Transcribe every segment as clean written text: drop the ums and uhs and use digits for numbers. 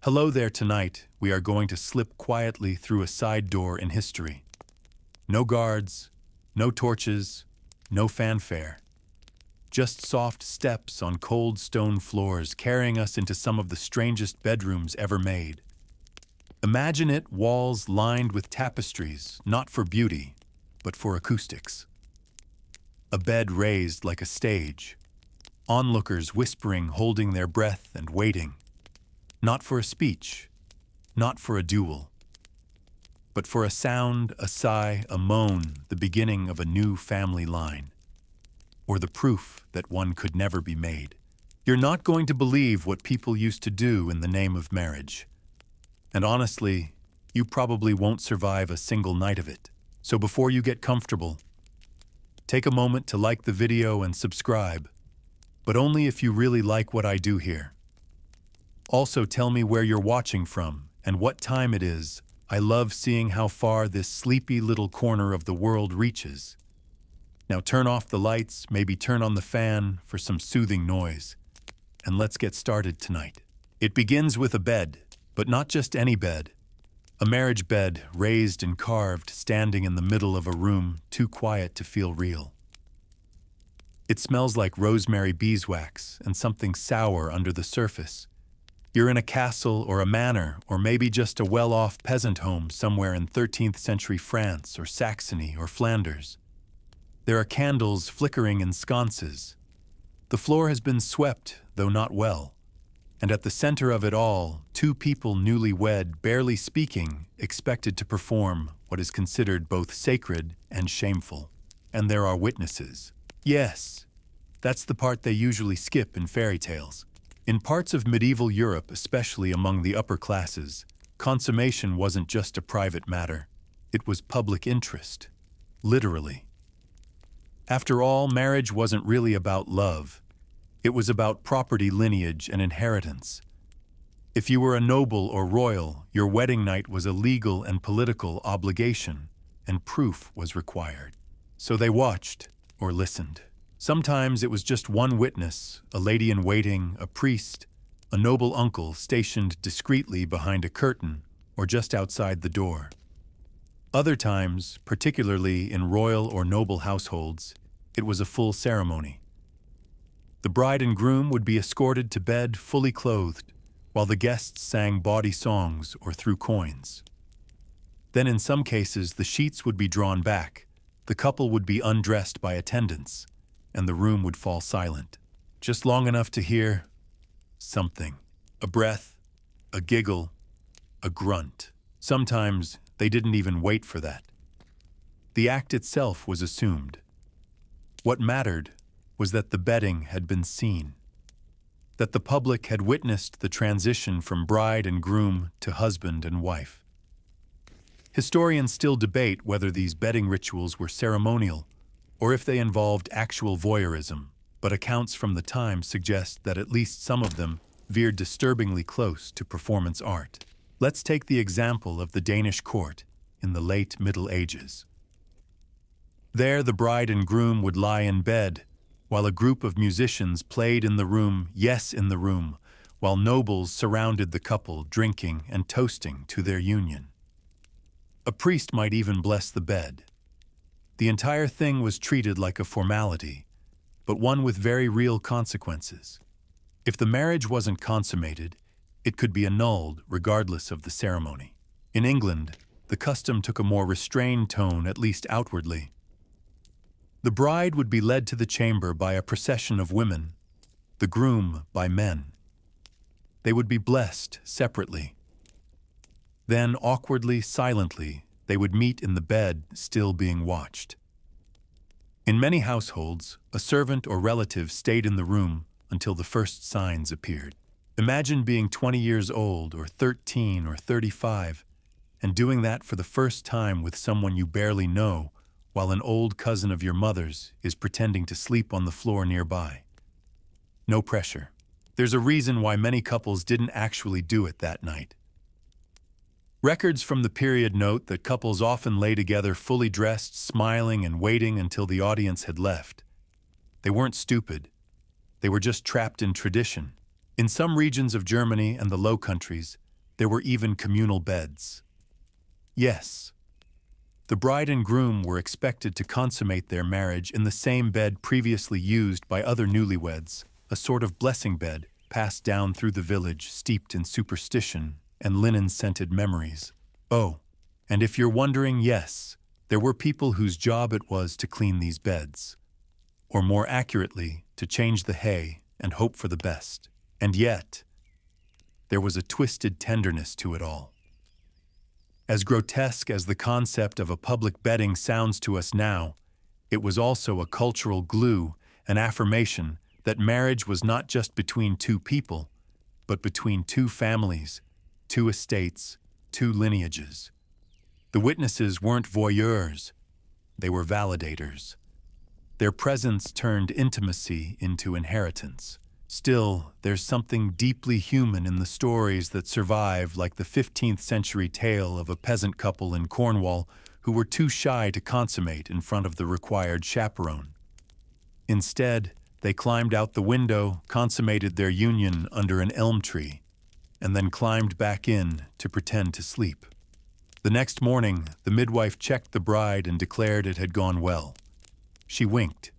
Hello there. Tonight, we are going to slip quietly through a side door in history. No guards, no torches, no fanfare. Just soft steps on cold stone floors carrying us into some of the strangest bedrooms ever made. Imagine it walls lined with tapestries, not for beauty, but for acoustics. A bed raised like a stage. Onlookers whispering, holding their breath and waiting. Not for a speech, not for a duel, but for a sound, a sigh, a moan, the beginning of a new family line, or the proof that one could never be made. You're not going to believe what people used to do in the name of marriage. And honestly, you probably won't survive a single night of it. So before you get comfortable, take a moment to like the video and subscribe, but only if you really like what I do here. Also, tell me where you're watching from and what time it is. I love seeing how far this sleepy little corner of the world reaches. Now turn off the lights, maybe turn on the fan for some soothing noise, and let's get started tonight. It begins with a bed, but not just any bed. A marriage bed, raised and carved, standing in the middle of a room too quiet to feel real. It smells like rosemary beeswax and something sour under the surface. You're in a castle or a manor, or maybe just a well-off peasant home somewhere in 13th century France or Saxony or Flanders. There are candles flickering in sconces. The floor has been swept, though not well. And at the center of it all, two people newly wed, barely speaking, expected to perform what is considered both sacred and shameful. And there are witnesses. Yes, that's the part they usually skip in fairy tales. In parts of medieval Europe, especially among the upper classes, consummation wasn't just a private matter. It was public interest. Literally. After all, marriage wasn't really about love. It was about property, lineage, and inheritance. If you were a noble or royal, your wedding night was a legal and political obligation, and proof was required. So they watched or listened. Sometimes it was just one witness, a lady-in-waiting, a priest, a noble uncle stationed discreetly behind a curtain or just outside the door. Other times, particularly in royal or noble households, it was a full ceremony. The bride and groom would be escorted to bed fully clothed, while the guests sang bawdy songs or threw coins. Then in some cases, the sheets would be drawn back, the couple would be undressed by attendants, and the room would fall silent, just long enough to hear something. A breath, a giggle, a grunt. Sometimes they didn't even wait for that. The act itself was assumed. What mattered was that the bedding had been seen, that the public had witnessed the transition from bride and groom to husband and wife. Historians still debate whether these bedding rituals were ceremonial or if they involved actual voyeurism, but accounts from the time suggest that at least some of them veered disturbingly close to performance art. Let's take the example of the Danish court in the late Middle Ages. There, the bride and groom would lie in bed, while a group of musicians played in the room, yes, in the room, while nobles surrounded the couple, drinking and toasting to their union. A priest might even bless the bed. The entire thing was treated like a formality, but one with very real consequences. If the marriage wasn't consummated, it could be annulled regardless of the ceremony. In England, the custom took a more restrained tone, at least outwardly. The bride would be led to the chamber by a procession of women, the groom by men. They would be blessed separately. Then, awkwardly, silently, they would meet in the bed, still being watched. In many households, a servant or relative stayed in the room until the first signs appeared. Imagine being 20 years old, or 13 or 35, and doing that for the first time with someone you barely know, while an old cousin of your mother's is pretending to sleep on the floor nearby. No pressure. There's a reason why many couples didn't actually do it that night. Records from the period note that couples often lay together fully dressed, smiling and waiting until the audience had left. They weren't stupid. They were just trapped in tradition. In some regions of Germany and the Low Countries, There were even communal beds. Yes, the bride and groom were expected to consummate their marriage in the same bed previously used by other newlyweds, a sort of blessing bed passed down through the village steeped in superstition and linen-scented memories. Oh, and if you're wondering, yes, there were people whose job it was to clean these beds, or more accurately, to change the hay and hope for the best. And yet, there was a twisted tenderness to it all. As grotesque as the concept of a public bedding sounds to us now, it was also a cultural glue, an affirmation that marriage was not just between two people, but between two families, two estates, two lineages. The witnesses weren't voyeurs, they were validators. Their presence turned intimacy into inheritance. Still, there's something deeply human in the stories that survive, like the 15th century tale of a peasant couple in Cornwall who were too shy to consummate in front of the required chaperone. Instead, they climbed out the window, consummated their union under an elm tree, and then climbed back in to pretend to sleep. The next morning, the midwife checked the bride and declared it had gone well. She winked.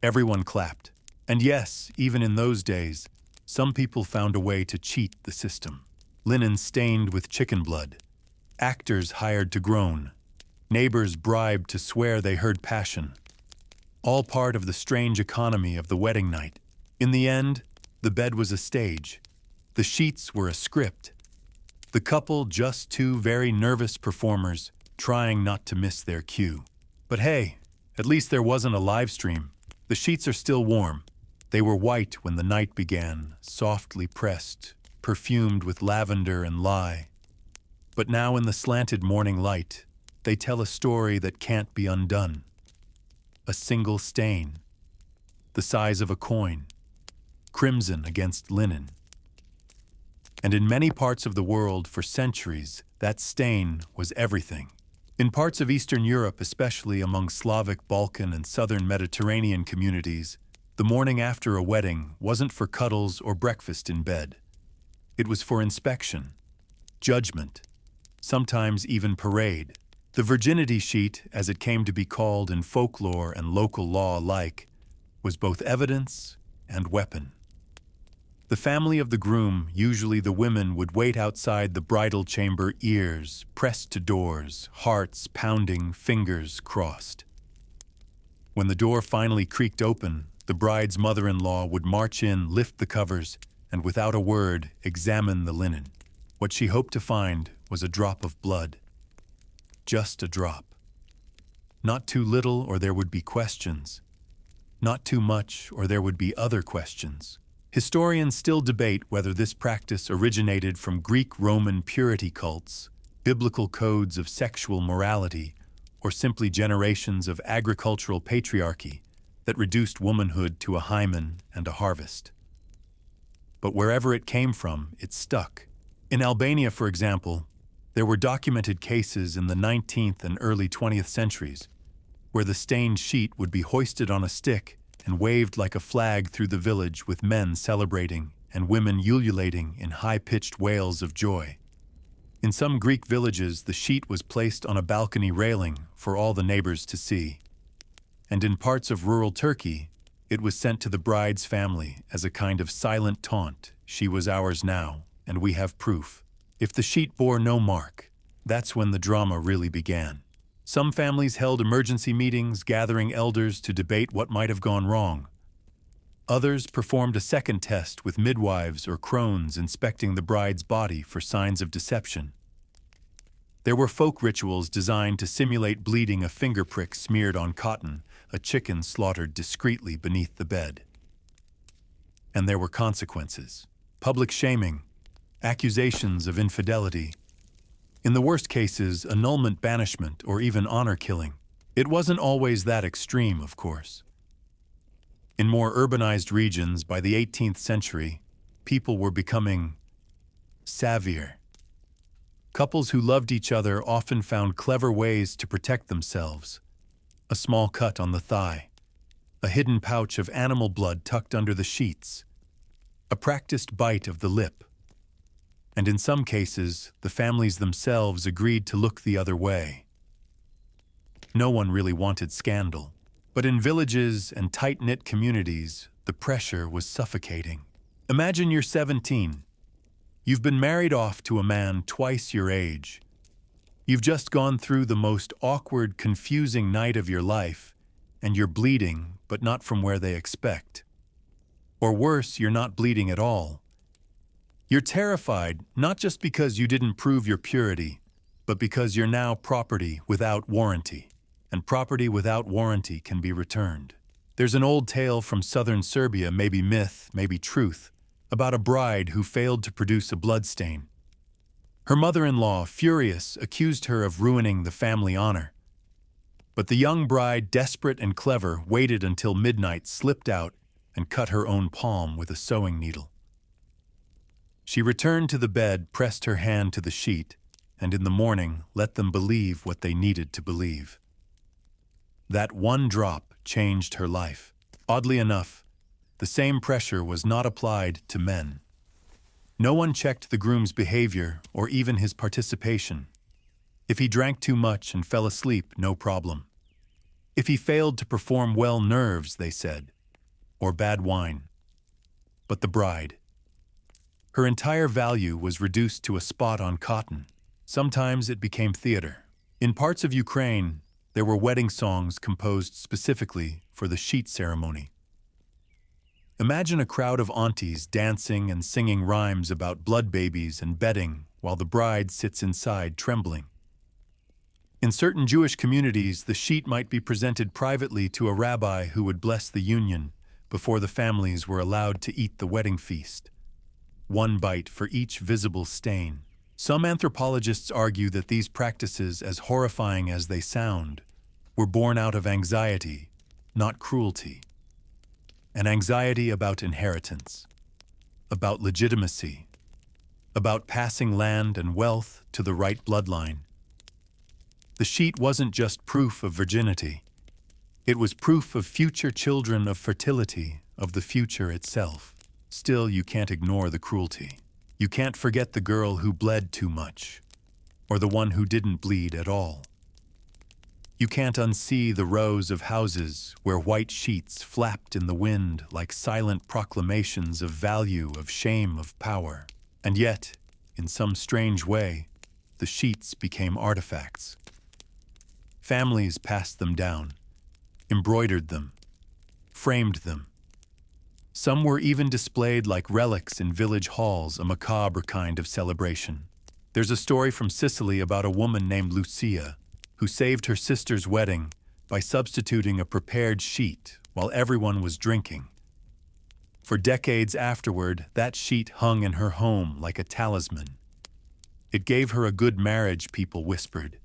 Everyone clapped. And yes, even in those days, some people found a way to cheat the system. Linen stained with chicken blood, actors hired to groan, neighbors bribed to swear they heard passion. All part of the strange economy of the wedding night. In the end, the bed was a stage. The sheets were a script. The couple just two very nervous performers trying not to miss their cue. But hey, at least there wasn't a live stream. The sheets are still warm. They were white when the night began, softly pressed, perfumed with lavender and lye. But now in the slanted morning light, they tell a story that can't be undone. A single stain, the size of a coin, crimson against linen. And in many parts of the world for centuries, that stain was everything. In parts of Eastern Europe, especially among Slavic, Balkan, and Southern Mediterranean communities, the morning after a wedding wasn't for cuddles or breakfast in bed. It was for inspection, judgment, sometimes even parade. The virginity sheet, as it came to be called in folklore and local law alike, was both evidence and weapon. The family of the groom, usually the women, would wait outside the bridal chamber, ears pressed to doors, hearts pounding, fingers crossed. When the door finally creaked open, the bride's mother-in-law would march in, lift the covers, and without a word, examine the linen. What she hoped to find was a drop of blood. Just a drop. Not too little, or there would be questions. Not too much, or there would be other questions. Historians still debate whether this practice originated from Greek-Roman purity cults, biblical codes of sexual morality, or simply generations of agricultural patriarchy that reduced womanhood to a hymen and a harvest. But wherever it came from, it stuck. In Albania, for example, there were documented cases in the 19th and early 20th centuries where the stained sheet would be hoisted on a stick and waved like a flag through the village, with men celebrating and women ululating in high-pitched wails of joy. In some Greek villages, the sheet was placed on a balcony railing for all the neighbors to see. And in parts of rural Turkey, it was sent to the bride's family as a kind of silent taunt. She was ours now, and we have proof. If the sheet bore no mark, that's when the drama really began. Some families held emergency meetings, gathering elders to debate what might have gone wrong. Others performed a second test with midwives or crones inspecting the bride's body for signs of deception. There were folk rituals designed to simulate bleeding, a finger prick smeared on cotton, a chicken slaughtered discreetly beneath the bed. And there were consequences. Public shaming, accusations of infidelity. In the worst cases, annulment, banishment, or even honor killing. It wasn't always that extreme, of course. In more urbanized regions, by the 18th century, people were becoming savvier. Couples who loved each other often found clever ways to protect themselves. A small cut on the thigh, a hidden pouch of animal blood tucked under the sheets, a practiced bite of the lip. And in some cases, the families themselves agreed to look the other way. No one really wanted scandal. But in villages and tight-knit communities, the pressure was suffocating. Imagine you're 17. You've been married off to a man twice your age. You've just gone through the most awkward, confusing night of your life, and you're bleeding, but not from where they expect. Or worse, you're not bleeding at all. You're terrified, not just because you didn't prove your purity, but because you're now property without warranty. And property without warranty can be returned. There's an old tale from southern Serbia, maybe myth, maybe truth, about a bride who failed to produce a bloodstain. Her mother-in-law, furious, accused her of ruining the family honor. But the young bride, desperate and clever, waited until midnight, slipped out, and cut her own palm with a sewing needle. She returned to the bed, pressed her hand to the sheet, and in the morning let them believe what they needed to believe. That one drop changed her life. Oddly enough, the same pressure was not applied to men. No one checked the groom's behavior or even his participation. If he drank too much and fell asleep, no problem. If he failed to perform well, nerves, they said, or bad wine. But the bride, her entire value was reduced to a spot on cotton. Sometimes it became theater. In parts of Ukraine, there were wedding songs composed specifically for the sheet ceremony. Imagine a crowd of aunties dancing and singing rhymes about blood babies and bedding while the bride sits inside trembling. In certain Jewish communities, the sheet might be presented privately to a rabbi who would bless the union before the families were allowed to eat the wedding feast. One bite for each visible stain. Some anthropologists argue that these practices, as horrifying as they sound, were born out of anxiety, not cruelty. An anxiety about inheritance, about legitimacy, about passing land and wealth to the right bloodline. The sheet wasn't just proof of virginity. It was proof of future children, of fertility, of the future itself. Still, you can't ignore the cruelty. You can't forget the girl who bled too much, or the one who didn't bleed at all. You can't unsee the rows of houses where white sheets flapped in the wind like silent proclamations of value, of shame, of power. And yet, in some strange way, the sheets became artifacts. Families passed them down, embroidered them, framed them. Some were even displayed like relics in village halls, a macabre kind of celebration. There's a story from Sicily about a woman named Lucia who saved her sister's wedding by substituting a prepared sheet while everyone was drinking. For decades afterward, that sheet hung in her home like a talisman. It gave her a good marriage, people whispered.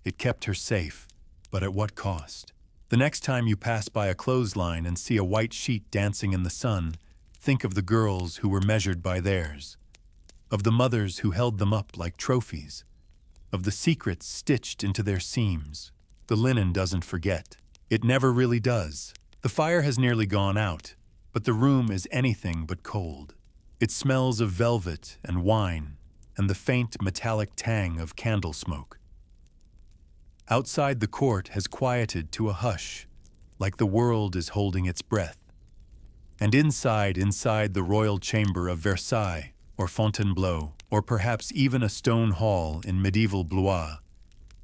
It kept her safe, but at what cost? The next time you pass by a clothesline and see a white sheet dancing in the sun, think of the girls who were measured by theirs, of the mothers who held them up like trophies, of the secrets stitched into their seams. The linen doesn't forget. It never really does. The fire has nearly gone out, but the room is anything but cold. It smells of velvet and wine and the faint metallic tang of candle smoke. Outside, the court has quieted to a hush, like the world is holding its breath. And inside the royal chamber of Versailles, or Fontainebleau, or perhaps even a stone hall in medieval Blois,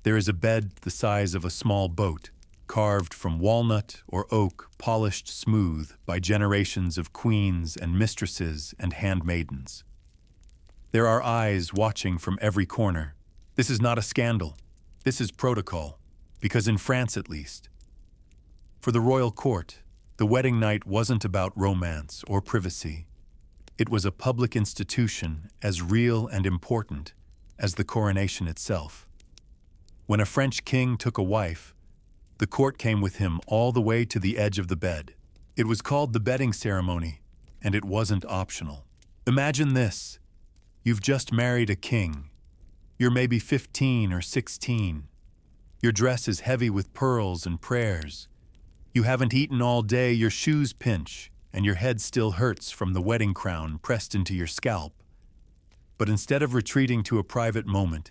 there is a bed the size of a small boat, carved from walnut or oak, polished smooth by generations of queens and mistresses and handmaidens. There are eyes watching from every corner. This is not a scandal. This is protocol, because in France at least, for the royal court, the wedding night wasn't about romance or privacy. It was a public institution as real and important as the coronation itself. When a French king took a wife, the court came with him all the way to the edge of the bed. It was called the bedding ceremony, and it wasn't optional. Imagine this. You've just married a king. You're maybe 15 or 16. Your dress is heavy with pearls and prayers. You haven't eaten all day, your shoes pinch, and your head still hurts from the wedding crown pressed into your scalp. But instead of retreating to a private moment,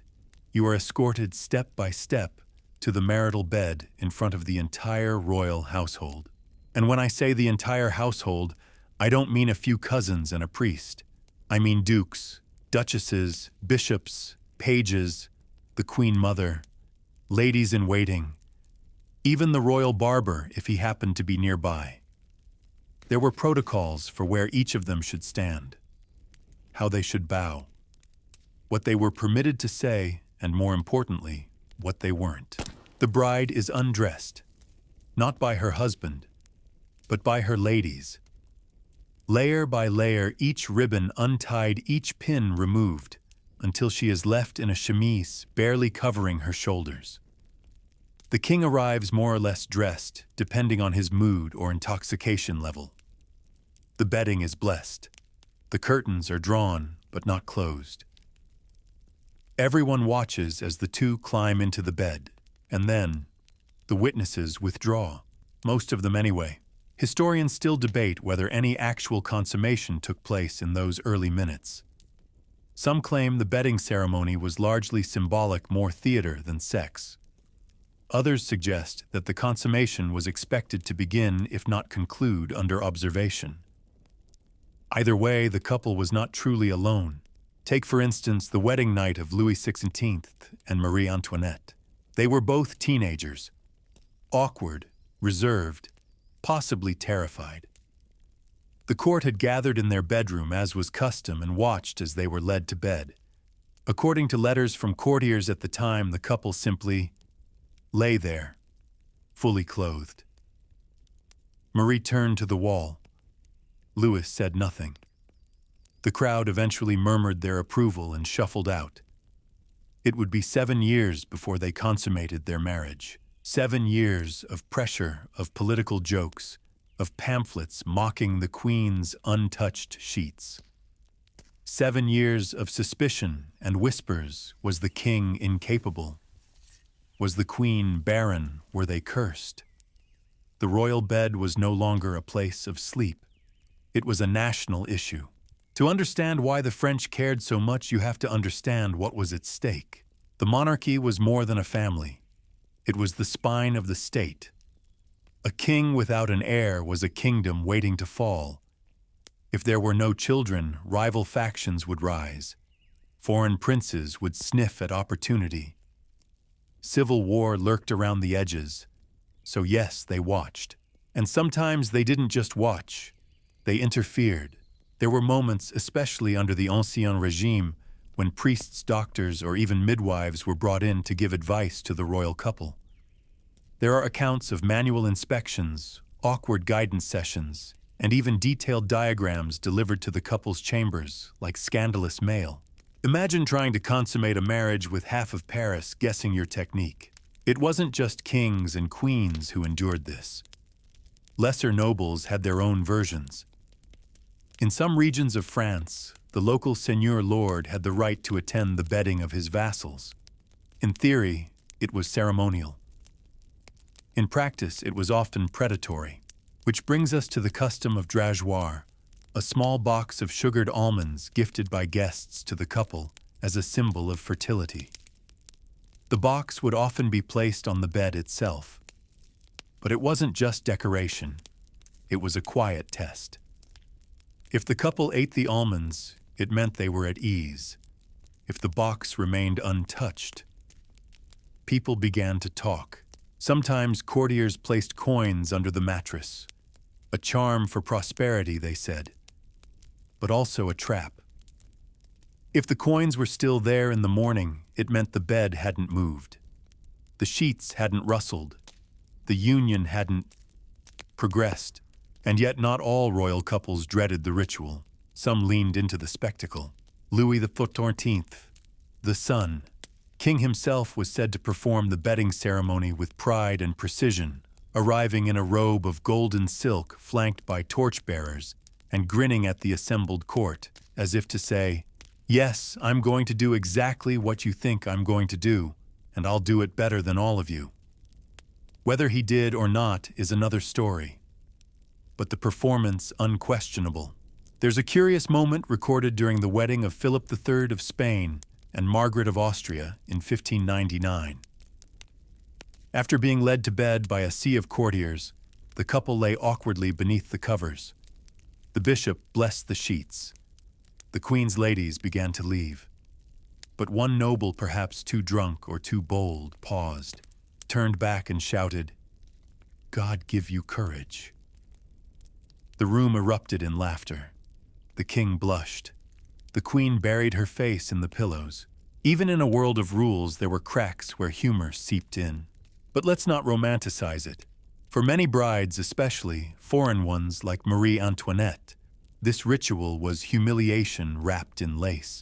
you are escorted step by step to the marital bed in front of the entire royal household. And when I say the entire household, I don't mean a few cousins and a priest. I mean dukes, duchesses, bishops, pages, the Queen Mother, ladies in waiting, even the royal barber if he happened to be nearby. There were protocols for where each of them should stand, how they should bow, what they were permitted to say, and more importantly, what they weren't. The bride is undressed, not by her husband, but by her ladies. Layer by layer, each ribbon untied, each pin removed, until she is left in a chemise barely covering her shoulders. The king arrives more or less dressed, depending on his mood or intoxication level. The bedding is blessed. The curtains are drawn, but not closed. Everyone watches as the two climb into the bed, and then the witnesses withdraw, most of them anyway. Historians still debate whether any actual consummation took place in those early minutes. Some claim the bedding ceremony was largely symbolic, more theater than sex. Others suggest that the consummation was expected to begin, if not conclude, under observation. Either way, the couple was not truly alone. Take, for instance, the wedding night of Louis XVI and Marie Antoinette. They were both teenagers, awkward, reserved, possibly terrified. The court had gathered in their bedroom, as was custom, and watched as they were led to bed. According to letters from courtiers at the time, the couple simply lay there, fully clothed. Marie turned to the wall. Louis said nothing. The crowd eventually murmured their approval and shuffled out. It would be 7 years before they consummated their marriage. 7 years of pressure, of political jokes, of pamphlets mocking the Queen's untouched sheets. 7 years of suspicion and whispers. Was the king incapable? Was the Queen barren? Were they cursed? The royal bed was no longer a place of sleep. It was a national issue. To understand why the French cared so much, you have to understand what was at stake. The monarchy was more than a family. It was the spine of the state. A king without an heir was a kingdom waiting to fall. If there were no children, rival factions would rise. Foreign princes would sniff at opportunity. Civil war lurked around the edges. So yes, they watched. And sometimes they didn't just watch. They interfered. There were moments, especially under the Ancien Regime, when priests, doctors, or even midwives were brought in to give advice to the royal couple. There are accounts of manual inspections, awkward guidance sessions, and even detailed diagrams delivered to the couple's chambers, like scandalous mail. Imagine trying to consummate a marriage with half of Paris guessing your technique. It wasn't just kings and queens who endured this. Lesser nobles had their own versions. In some regions of France, the local seigneur lord had the right to attend the bedding of his vassals. In theory, it was ceremonial. In practice, it was often predatory, which brings us to the custom of drageoir, a small box of sugared almonds gifted by guests to the couple as a symbol of fertility. The box would often be placed on the bed itself. But it wasn't just decoration. It was a quiet test. If the couple ate the almonds, it meant they were at ease. If the box remained untouched, people began to talk. Sometimes courtiers placed coins under the mattress. A charm for prosperity, they said, but also a trap. If the coins were still there in the morning, it meant the bed hadn't moved. The sheets hadn't rustled. The union hadn't progressed. And yet not all royal couples dreaded the ritual. Some leaned into the spectacle. Louis XIV, the son, king himself, was said to perform the bedding ceremony with pride and precision, arriving in a robe of golden silk flanked by torchbearers and grinning at the assembled court, as if to say, "Yes, I'm going to do exactly what you think I'm going to do, and I'll do it better than all of you." Whether he did or not is another story, but the performance unquestionable. There's a curious moment recorded during the wedding of Philip III of Spain and Margaret of Austria in 1599. After being led to bed by a sea of courtiers, the couple lay awkwardly beneath the covers. The bishop blessed the sheets. The Queen's ladies began to leave. But one noble, perhaps too drunk or too bold, paused, turned back and shouted, "God give you courage." The room erupted in laughter. The king blushed. The Queen buried her face in the pillows. Even in a world of rules, there were cracks where humor seeped in. But let's not romanticize it. For many brides, especially foreign ones like Marie Antoinette, this ritual was humiliation wrapped in lace.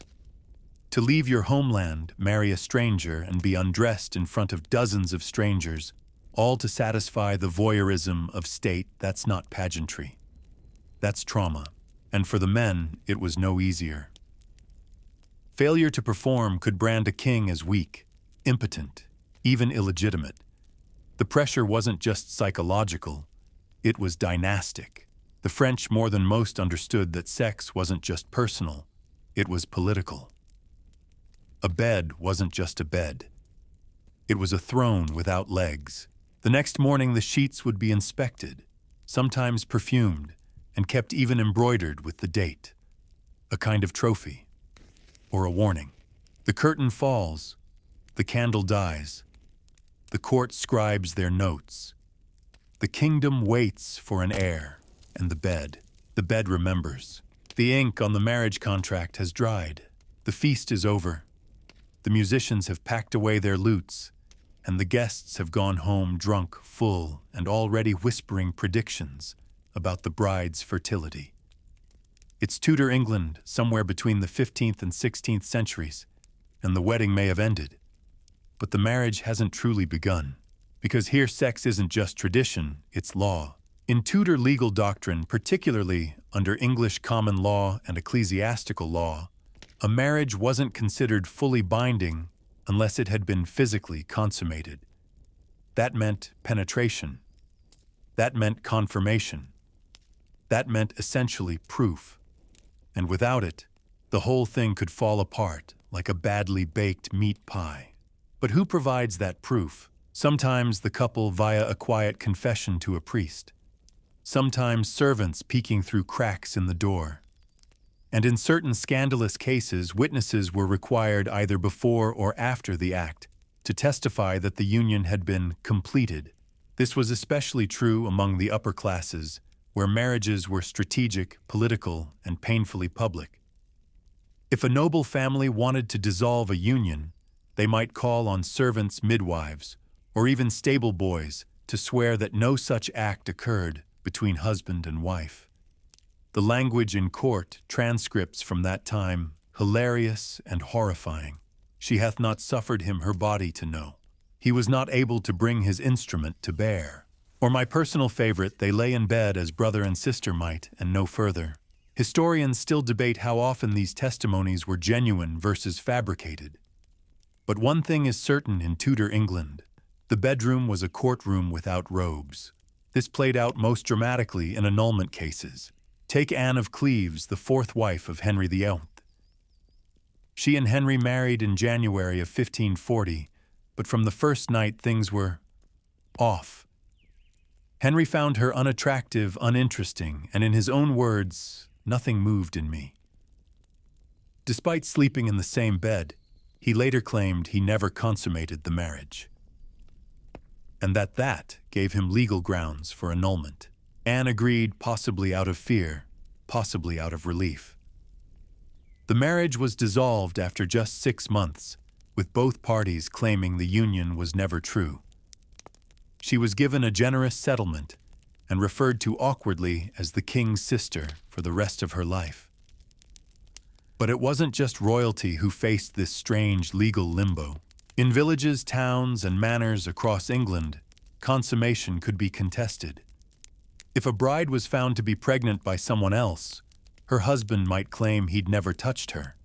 To leave your homeland, marry a stranger, and be undressed in front of dozens of strangers, all to satisfy the voyeurism of state, that's not pageantry. That's trauma. And for the men, it was no easier. Failure to perform could brand a king as weak, impotent, even illegitimate. The pressure wasn't just psychological, it was dynastic. The French more than most understood that sex wasn't just personal, it was political. A bed wasn't just a bed. It was a throne without legs. The next morning the sheets would be inspected, sometimes perfumed, and kept even embroidered with the date, a kind of trophy, or a warning. The curtain falls, the candle dies, the court scribes their notes. The kingdom waits for an heir, and the bed remembers. The ink on the marriage contract has dried, the feast is over. The musicians have packed away their lutes, and the guests have gone home drunk, full, and already whispering predictions about the bride's fertility. It's Tudor England, somewhere between the 15th and 16th centuries, and the wedding may have ended. But the marriage hasn't truly begun, because here sex isn't just tradition, it's law. In Tudor legal doctrine, particularly under English common law and ecclesiastical law, a marriage wasn't considered fully binding unless it had been physically consummated. That meant penetration. That meant confirmation. That meant essentially proof. And without it, the whole thing could fall apart like a badly baked meat pie. But who provides that proof? Sometimes the couple via a quiet confession to a priest. Sometimes servants peeking through cracks in the door. And in certain scandalous cases, witnesses were required either before or after the act to testify that the union had been completed. This was especially true among the upper classes, where marriages were strategic, political, and painfully public. If a noble family wanted to dissolve a union, they might call on servants, midwives, or even stable boys to swear that no such act occurred between husband and wife. The language in court, transcripts from that time, hilarious and horrifying. She hath not suffered him her body to know. He was not able to bring his instrument to bear. Or my personal favorite, they lay in bed as brother and sister might, and no further. Historians still debate how often these testimonies were genuine versus fabricated. But one thing is certain in Tudor England. The bedroom was a courtroom without robes. This played out most dramatically in annulment cases. Take Anne of Cleves, the fourth wife of Henry VIII. She and Henry married in January of 1540, but from the first night things were off. Henry found her unattractive, uninteresting, and in his own words, nothing moved in me. Despite sleeping in the same bed, he later claimed he never consummated the marriage, and that gave him legal grounds for annulment. Anne agreed, possibly out of fear, possibly out of relief. The marriage was dissolved after just 6 months, with both parties claiming the union was never true. She was given a generous settlement and referred to awkwardly as the king's sister for the rest of her life. But it wasn't just royalty who faced this strange legal limbo. In villages, towns, and manors across England, consummation could be contested. If a bride was found to be pregnant by someone else, her husband might claim he'd never touched her.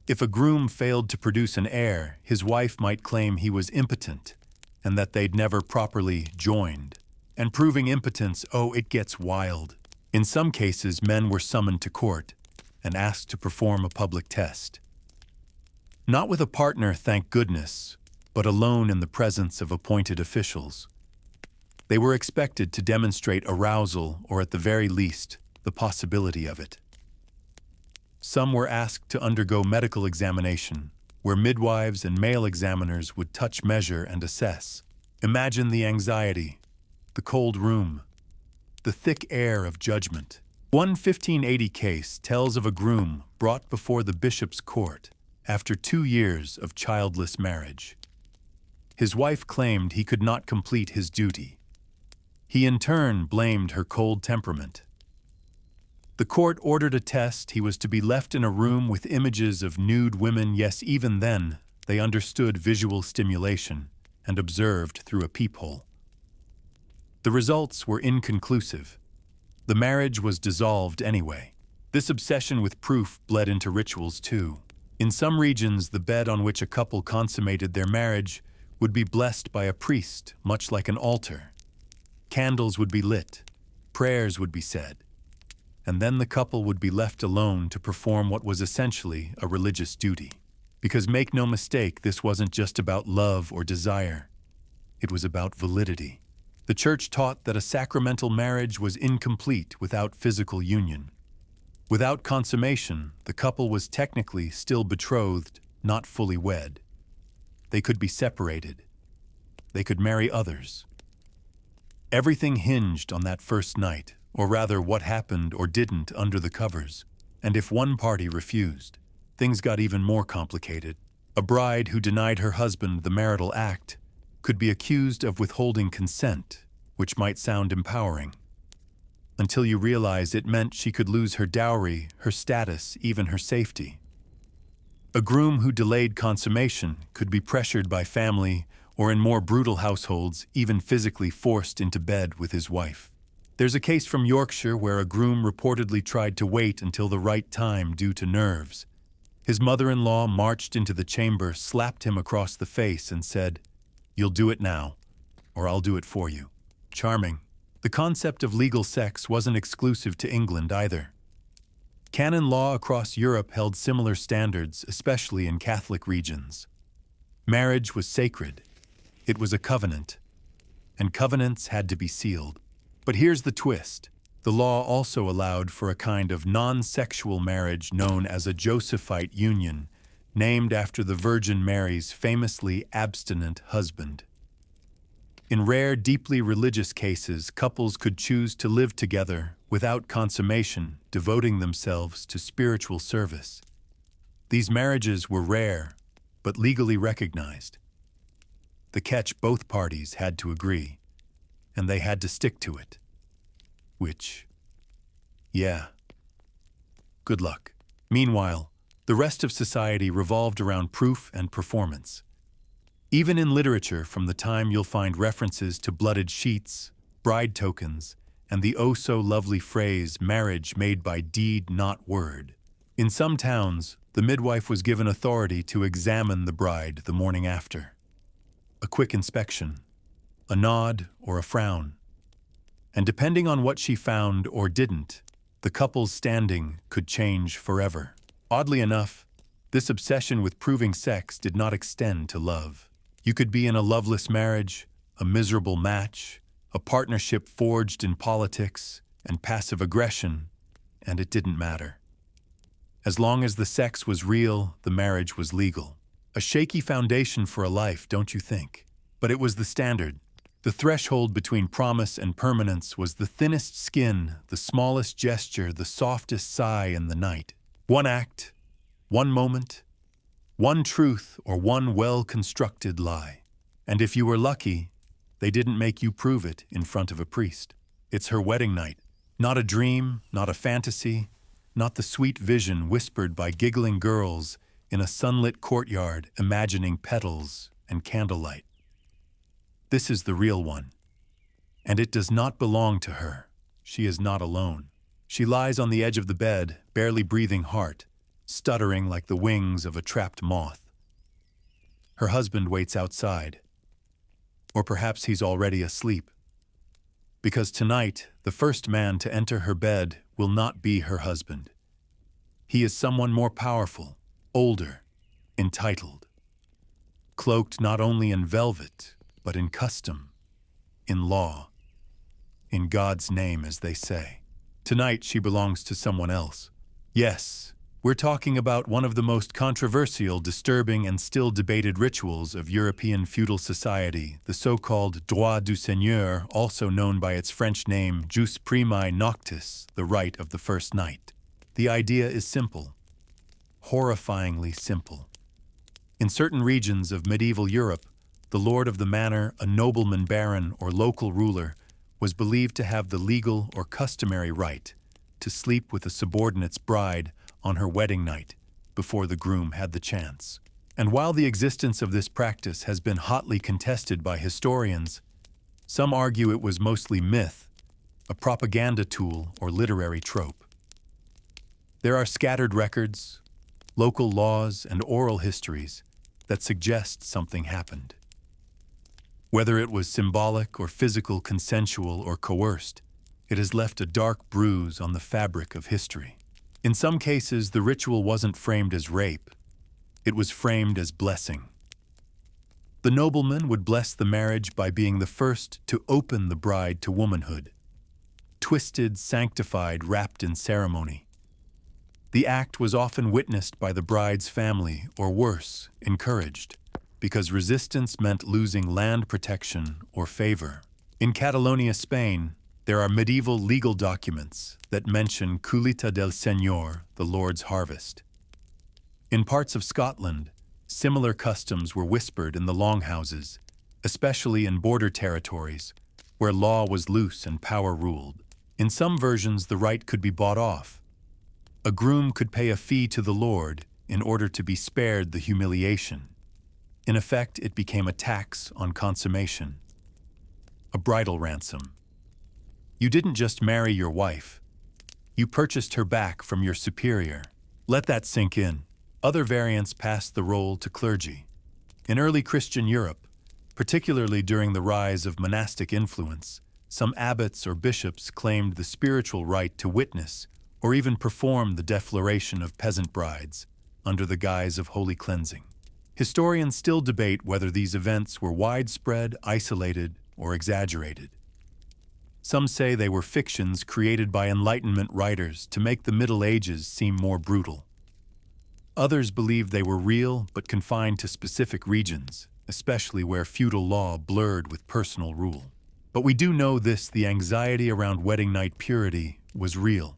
If a groom failed to produce an heir, his wife might claim he was impotent and that they'd never properly joined. And proving impotence, oh, it gets wild. In some cases, men were summoned to court and asked to perform a public test. Not with a partner, thank goodness, but alone in the presence of appointed officials. They were expected to demonstrate arousal or, at the very least, the possibility of it. Some were asked to undergo medical examination, where midwives and male examiners would touch, measure, and assess. Imagine the anxiety, the cold room, the thick air of judgment. One 1580 case tells of a groom brought before the bishop's court after 2 years of childless marriage. His wife claimed he could not complete his duty. He in turn blamed her cold temperament. The court ordered a test. He was to be left in a room with images of nude women. Yes, even then, they understood visual stimulation and observed through a peephole. The results were inconclusive. The marriage was dissolved anyway. This obsession with proof bled into rituals too. In some regions, the bed on which a couple consummated their marriage would be blessed by a priest, much like an altar. Candles would be lit, prayers would be said, and then the couple would be left alone to perform what was essentially a religious duty. Because make no mistake, this wasn't just about love or desire. It was about validity. The church taught that a sacramental marriage was incomplete without physical union. Without consummation, the couple was technically still betrothed, not fully wed. They could be separated. They could marry others. Everything hinged on that first night, or rather what happened or didn't under the covers. And if one party refused, things got even more complicated. A bride who denied her husband the marital act could be accused of withholding consent, which might sound empowering, until you realize it meant she could lose her dowry, her status, even her safety. A groom who delayed consummation could be pressured by family, or in more brutal households, even physically forced into bed with his wife. There's a case from Yorkshire where a groom reportedly tried to wait until the right time due to nerves. His mother-in-law marched into the chamber, slapped him across the face, and said, "You'll do it now, or I'll do it for you." Charming. The concept of legal sex wasn't exclusive to England either. Canon law across Europe held similar standards, especially in Catholic regions. Marriage was sacred. It was a covenant, and covenants had to be sealed. But here's the twist. The law also allowed for a kind of non-sexual marriage known as a Josephite union, named after the Virgin Mary's famously abstinent husband. In rare, deeply religious cases, couples could choose to live together without consummation, devoting themselves to spiritual service. These marriages were rare, but legally recognized. The catch: both parties had to agree, and they had to stick to it. Which, yeah, good luck. Meanwhile, the rest of society revolved around proof and performance. Even in literature from the time, you'll find references to blooded sheets, bride tokens, and the oh-so-lovely phrase, marriage made by deed, not word. In some towns, the midwife was given authority to examine the bride the morning after. A quick inspection, a nod or a frown. And depending on what she found or didn't, the couple's standing could change forever. Oddly enough, this obsession with proving sex did not extend to love. You could be in a loveless marriage, a miserable match, a partnership forged in politics and passive aggression, and it didn't matter. As long as the sex was real, the marriage was legal. A shaky foundation for a life, don't you think? But it was the standard. The threshold between promise and permanence was the thinnest skin, the smallest gesture, the softest sigh in the night. One act, one moment, one truth, or one well-constructed lie. And if you were lucky, they didn't make you prove it in front of a priest. It's her wedding night. Not a dream, not a fantasy, not the sweet vision whispered by giggling girls in a sunlit courtyard imagining petals and candlelight. This is the real one. And it does not belong to her. She is not alone. She lies on the edge of the bed, barely breathing heart, stuttering like the wings of a trapped moth. Her husband waits outside. Or perhaps he's already asleep. Because tonight, the first man to enter her bed will not be her husband. He is someone more powerful, older, entitled, cloaked not only in velvet, but in custom, in law, in God's name, as they say. Tonight she belongs to someone else. Yes, we're talking about one of the most controversial, disturbing, and still debated rituals of European feudal society, the so-called droit du seigneur, also known by its French name jus primae noctis, the right of the first night. The idea is simple, horrifyingly simple. In certain regions of medieval Europe, the lord of the manor, a nobleman, baron, or local ruler, was believed to have the legal or customary right to sleep with a subordinate's bride on her wedding night before the groom had the chance. And while the existence of this practice has been hotly contested by historians, some argue it was mostly myth, a propaganda tool or literary trope. There are scattered records, local laws, and oral histories that suggest something happened. Whether it was symbolic or physical, consensual or coerced, it has left a dark bruise on the fabric of history. In some cases, the ritual wasn't framed as rape. It was framed as blessing. The nobleman would bless the marriage by being the first to open the bride to womanhood. Twisted, sanctified, wrapped in ceremony. The act was often witnessed by the bride's family, or worse, encouraged, because resistance meant losing land protection or favor. In Catalonia, Spain, there are medieval legal documents that mention Collita del Señor, the Lord's harvest. In parts of Scotland, similar customs were whispered in the longhouses, especially in border territories, where law was loose and power ruled. In some versions, the right could be bought off. A groom could pay a fee to the Lord in order to be spared the humiliation. In effect, it became a tax on consummation, a bridal ransom. You didn't just marry your wife. You purchased her back from your superior. Let that sink in. Other variants passed the role to clergy. In early Christian Europe, particularly during the rise of monastic influence, some abbots or bishops claimed the spiritual right to witness or even perform the defloration of peasant brides under the guise of holy cleansing. Historians still debate whether these events were widespread, isolated, or exaggerated. Some say they were fictions created by Enlightenment writers to make the Middle Ages seem more brutal. Others believe they were real but confined to specific regions, especially where feudal law blurred with personal rule. But we do know this: the anxiety around wedding night purity was real,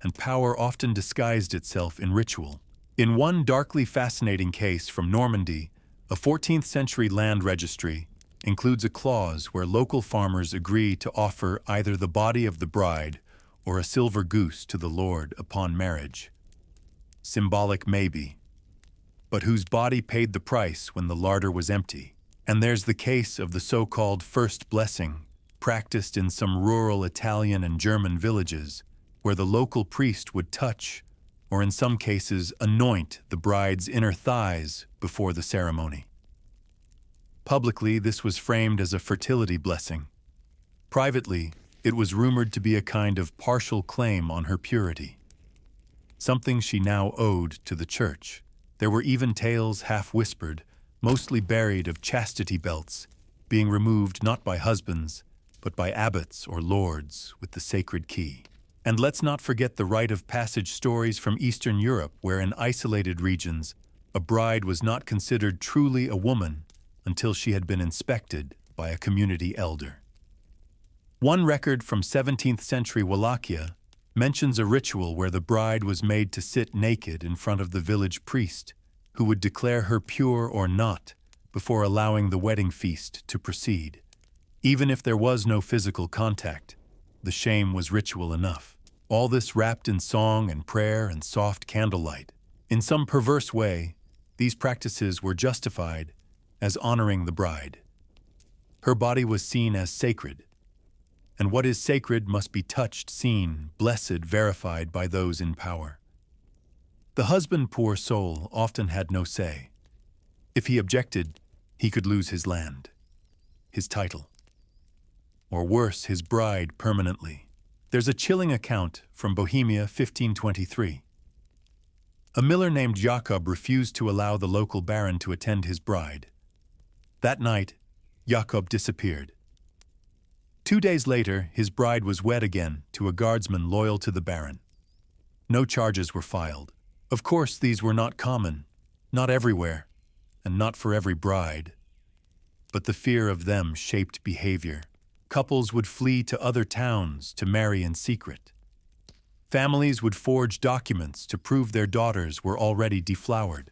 and power often disguised itself in ritual. In one darkly fascinating case from Normandy, a 14th century land registry includes a clause where local farmers agree to offer either the body of the bride or a silver goose to the Lord upon marriage. Symbolic maybe, but whose body paid the price when the larder was empty? And there's the case of the so-called first blessing, practiced in some rural Italian and German villages, where the local priest would touch, or in some cases anoint, the bride's inner thighs before the ceremony. Publicly, this was framed as a fertility blessing. Privately, it was rumored to be a kind of partial claim on her purity, something she now owed to the church. There were even tales, half-whispered, mostly buried, of chastity belts being removed not by husbands, but by abbots or lords with the sacred key. And let's not forget the rite of passage stories from Eastern Europe, where in isolated regions, a bride was not considered truly a woman until she had been inspected by a community elder. One record from 17th century Wallachia mentions a ritual where the bride was made to sit naked in front of the village priest, who would declare her pure or not before allowing the wedding feast to proceed. Even if there was no physical contact, the shame was ritual enough. All this wrapped in song and prayer and soft candlelight. In some perverse way, these practices were justified as honoring the bride. Her body was seen as sacred, and what is sacred must be touched, seen, blessed, verified by those in power. The husband, poor soul, often had no say. If he objected, he could lose his land, his title, or worse, his bride permanently. There's a chilling account from Bohemia 1523. A miller named Jakob refused to allow the local baron to attend his bride. That night, Jakob disappeared. 2 days later, his bride was wed again to a guardsman loyal to the baron. No charges were filed. Of course, these were not common, not everywhere, and not for every bride. But the fear of them shaped behavior. Couples would flee to other towns to marry in secret. Families would forge documents to prove their daughters were already deflowered.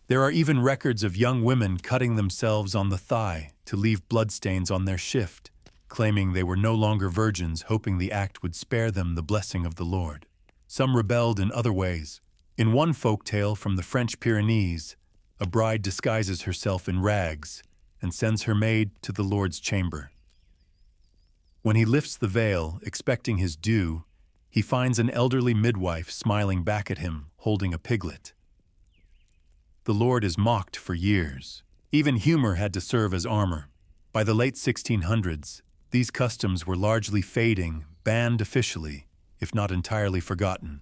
There are even records of young women cutting themselves on the thigh to leave bloodstains on their shift, claiming they were no longer virgins, hoping the act would spare them the blessing of the Lord. Some rebelled in other ways. In one folk tale from the French Pyrenees, a bride disguises herself in rags and sends her maid to the Lord's chamber. When he lifts the veil, expecting his due, he finds an elderly midwife smiling back at him, holding a piglet. The Lord is mocked for years. Even humor had to serve as armor. By the late 1600s, these customs were largely fading, banned officially, if not entirely forgotten.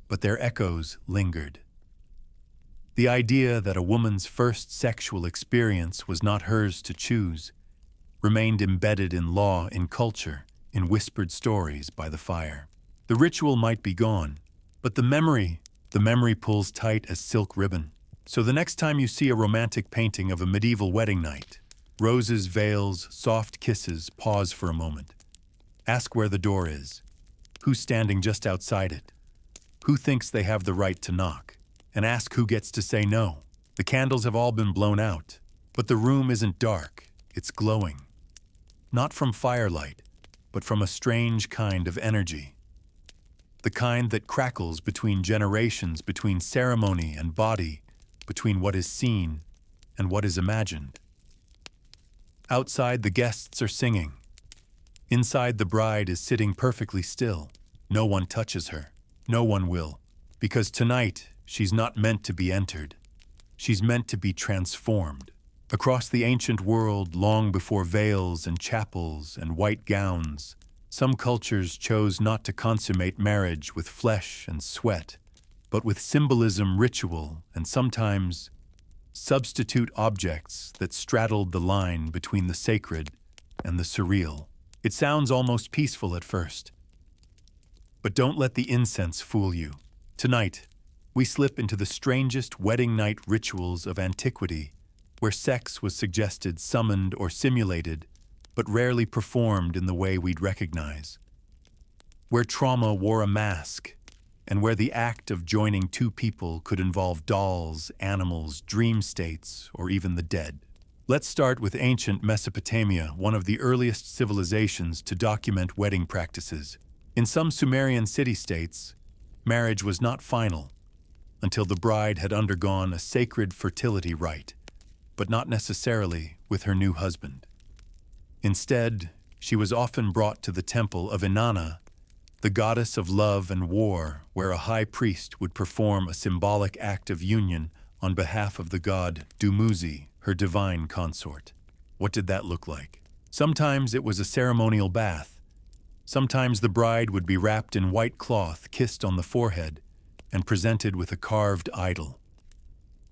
But their echoes lingered. The idea that a woman's first sexual experience was not hers to choose remained embedded in law, in culture, in whispered stories by the fire. The ritual might be gone, but the memory pulls tight as silk ribbon. So the next time you see a romantic painting of a medieval wedding night, roses, veils, soft kisses, pause for a moment. Ask where the door is. Who's standing just outside it? Who thinks they have the right to knock? And ask who gets to say no. The candles have all been blown out, but the room isn't dark, it's glowing. Not from firelight, but from a strange kind of energy. The kind that crackles between generations, between ceremony and body, between what is seen and what is imagined. Outside, the guests are singing. Inside, the bride is sitting perfectly still. No one touches her. No one will. Because tonight, she's not meant to be entered. She's meant to be transformed. Across the ancient world, long before veils and chapels and white gowns, some cultures chose not to consummate marriage with flesh and sweat, but with symbolism, ritual, and sometimes substitute objects that straddled the line between the sacred and the surreal. It sounds almost peaceful at first. But don't let the incense fool you. Tonight, we slip into the strangest wedding night rituals of antiquity, where sex was suggested, summoned, or simulated, but rarely performed in the way we'd recognize. Where trauma wore a mask, and where the act of joining two people could involve dolls, animals, dream states, or even the dead. Let's start with ancient Mesopotamia, one of the earliest civilizations to document wedding practices. In some Sumerian city-states, marriage was not final until the bride had undergone a sacred fertility rite, but not necessarily with her new husband. Instead, she was often brought to the temple of Inanna, the goddess of love and war, where a high priest would perform a symbolic act of union on behalf of the god Dumuzi, her divine consort. What did that look like? Sometimes it was a ceremonial bath. Sometimes the bride would be wrapped in white cloth, kissed on the forehead, and presented with a carved idol.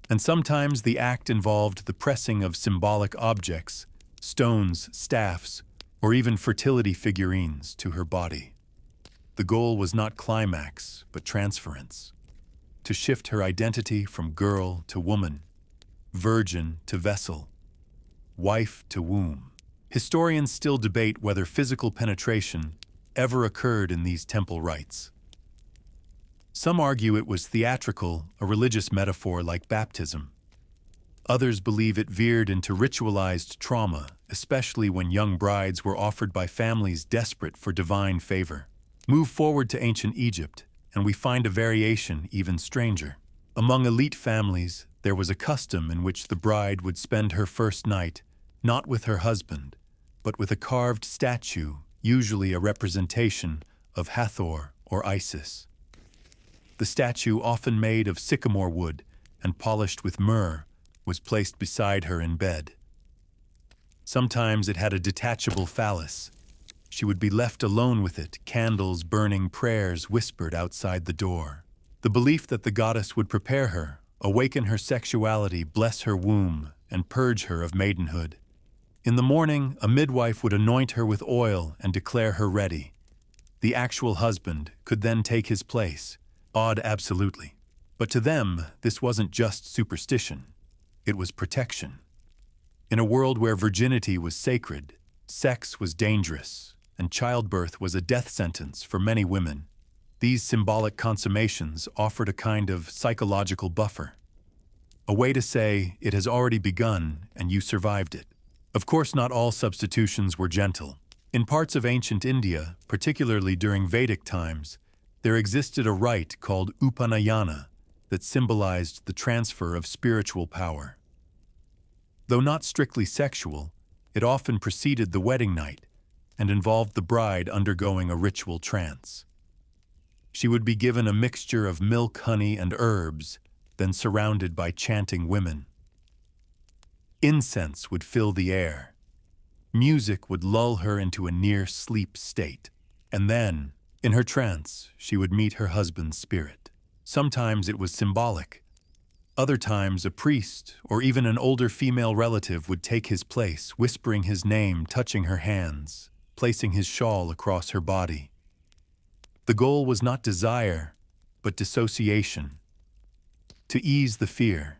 And sometimes the act involved the pressing of symbolic objects, stones, staffs, or even fertility figurines to her body. The goal was not climax, but transference. To shift her identity from girl to woman, virgin to vessel, wife to womb. Historians still debate whether physical penetration ever occurred in these temple rites. Some argue it was theatrical, a religious metaphor like baptism. Others believe it veered into ritualized trauma, especially when young brides were offered by families desperate for divine favor. Move forward to ancient Egypt, and we find a variation even stranger. Among elite families, there was a custom in which the bride would spend her first night not with her husband, but with a carved statue, usually a representation of Hathor or Isis. The statue, often made of sycamore wood and polished with myrrh, was placed beside her in bed. Sometimes it had a detachable phallus. She would be left alone with it, candles burning, prayers whispered outside the door. The belief that the goddess would prepare her, awaken her sexuality, bless her womb, and purge her of maidenhood. In the morning, a midwife would anoint her with oil and declare her ready. The actual husband could then take his place. Odd, absolutely. But to them, this wasn't just superstition. It was protection. In a world where virginity was sacred, sex was dangerous, and childbirth was a death sentence for many women, these symbolic consummations offered a kind of psychological buffer. A way to say, it has already begun and you survived it. Of course, not all substitutions were gentle. In parts of ancient India, particularly during Vedic times, there existed a rite called Upanayana that symbolized the transfer of spiritual power. Though not strictly sexual, it often preceded the wedding night and involved the bride undergoing a ritual trance. She would be given a mixture of milk, honey, and herbs, then surrounded by chanting women. Incense would fill the air. Music would lull her into a near-sleep state. And then, in her trance, she would meet her husband's spirit. Sometimes it was symbolic. Other times, a priest or even an older female relative would take his place, whispering his name, touching her hands, placing his shawl across her body. The goal was not desire, but dissociation. To ease the fear.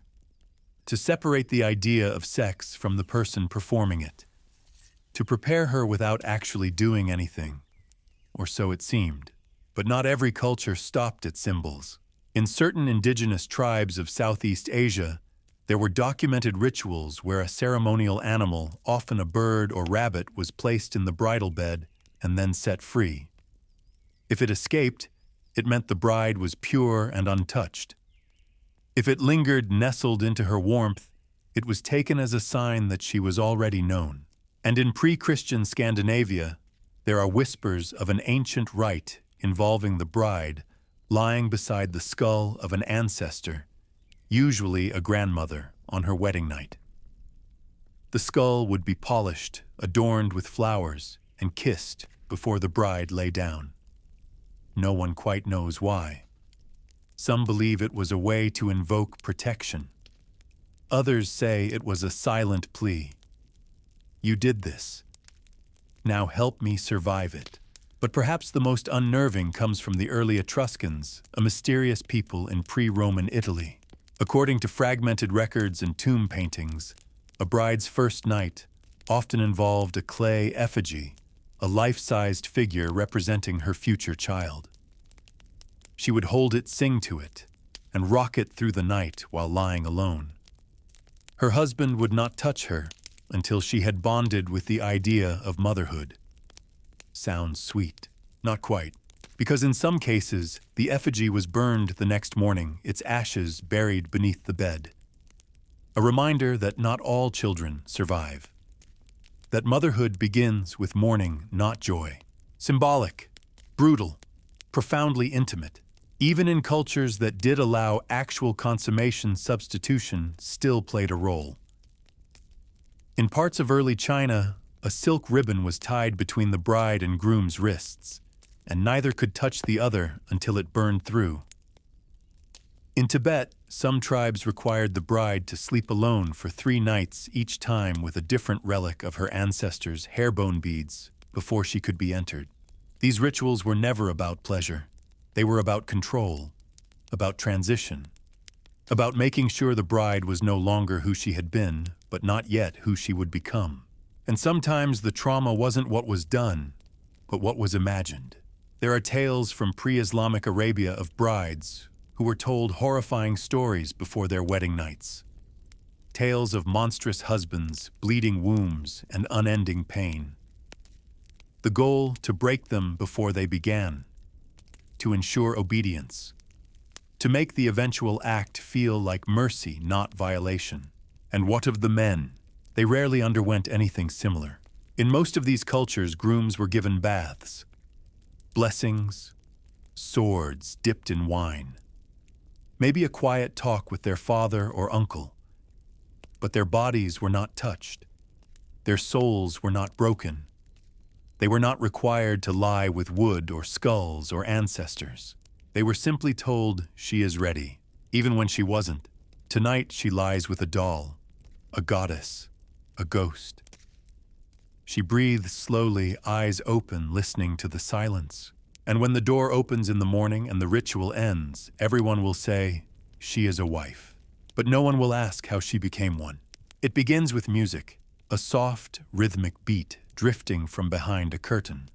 To separate the idea of sex from the person performing it. To prepare her without actually doing anything. Or so it seemed. But not every culture stopped at symbols. In certain indigenous tribes of Southeast Asia, there were documented rituals where a ceremonial animal, often a bird or rabbit, was placed in the bridal bed and then set free. If it escaped, it meant the bride was pure and untouched. If it lingered, nestled into her warmth, it was taken as a sign that she was already known. And in pre-Christian Scandinavia, there are whispers of an ancient rite involving the bride lying beside the skull of an ancestor, usually a grandmother, on her wedding night. The skull would be polished, adorned with flowers, and kissed before the bride lay down. No one quite knows why. Some believe it was a way to invoke protection. Others say it was a silent plea. You did this. Now help me survive it. But perhaps the most unnerving comes from the early Etruscans, a mysterious people in pre-Roman Italy. According to fragmented records and tomb paintings, a bride's first night often involved a clay effigy, a life-sized figure representing her future child. She would hold it, sing to it, and rock it through the night while lying alone. Her husband would not touch her until she had bonded with the idea of motherhood. Sounds sweet. Not quite. Because in some cases, the effigy was burned the next morning, its ashes buried beneath the bed. A reminder that not all children survive. That motherhood begins with mourning, not joy. Symbolic, brutal, profoundly intimate. Even in cultures that did allow actual consummation, substitution still played a role. In parts of early China, a silk ribbon was tied between the bride and groom's wrists, and neither could touch the other until it burned through. In Tibet, some tribes required the bride to sleep alone for 3 nights, each time with a different relic of her ancestors' hairbone beads, before she could be entered. These rituals were never about pleasure. They were about control, about transition, about making sure the bride was no longer who she had been, but not yet who she would become. And sometimes the trauma wasn't what was done, but what was imagined. There are tales from pre-Islamic Arabia of brides who were told horrifying stories before their wedding nights. Tales of monstrous husbands, bleeding wombs, and unending pain. The goal, to break them before they began, to ensure obedience, to make the eventual act feel like mercy, not violation. And what of the men? They rarely underwent anything similar. In most of these cultures, grooms were given baths, blessings, swords dipped in wine, maybe a quiet talk with their father or uncle, but their bodies were not touched. Their souls were not broken. They were not required to lie with wood or skulls or ancestors. They were simply told she is ready, even when she wasn't. Tonight she lies with a doll, a goddess, a ghost. She breathes slowly, eyes open, listening to the silence. And when the door opens in the morning and the ritual ends, everyone will say, she is a wife. But no one will ask how she became one. It begins with music, a soft, rhythmic beat drifting from behind a curtain.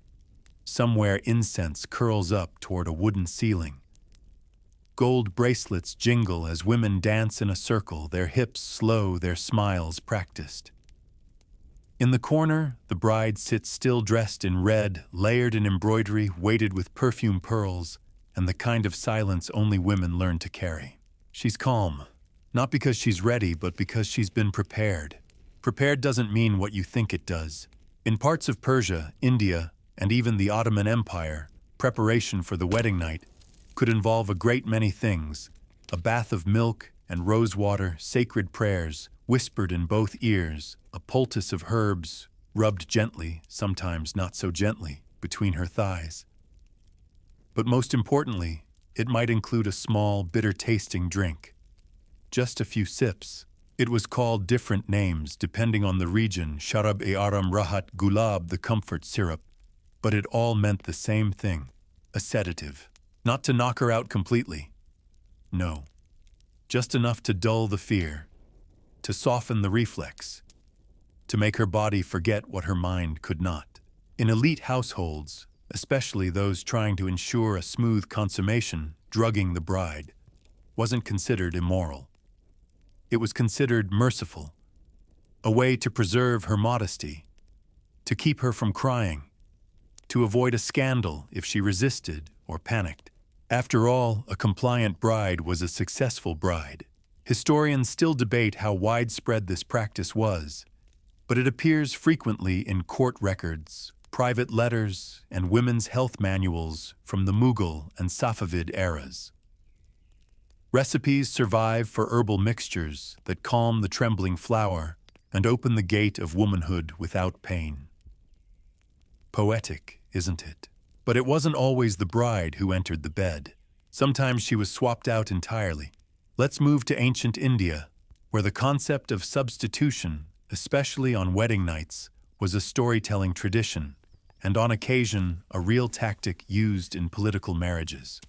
Somewhere incense curls up toward a wooden ceiling. Gold bracelets jingle as women dance in a circle, their hips slow, their smiles practiced. In the corner, the bride sits still dressed in red, layered in embroidery, weighted with perfume pearls, and the kind of silence only women learn to carry. She's calm, not because she's ready, but because she's been prepared. Prepared doesn't mean what you think it does. In parts of Persia, India, and even the Ottoman Empire, preparation for the wedding night could involve a great many things: a bath of milk and rose water, sacred prayers, whispered in both ears, a poultice of herbs, rubbed gently, sometimes not so gently, between her thighs. But most importantly, it might include a small, bitter-tasting drink. Just a few sips. It was called different names depending on the region: Sharab-e-Aram, Rahat, Gulab, the comfort syrup. But it all meant the same thing: a sedative. Not to knock her out completely. No. Just enough to dull the fear, to soften the reflex, to make her body forget what her mind could not. In elite households, especially those trying to ensure a smooth consummation, drugging the bride wasn't considered immoral. It was considered merciful, a way to preserve her modesty, to keep her from crying, to avoid a scandal if she resisted or panicked. After all, a compliant bride was a successful bride. Historians still debate how widespread this practice was, but it appears frequently in court records, private letters, and women's health manuals from the Mughal and Safavid eras. Recipes survive for herbal mixtures that calm the trembling flower and open the gate of womanhood without pain. Poetic, isn't it? But it wasn't always the bride who entered the bed. Sometimes she was swapped out entirely. Let's move to ancient India, where the concept of substitution, especially on wedding nights, was a storytelling tradition, and on occasion, a real tactic used in political marriages.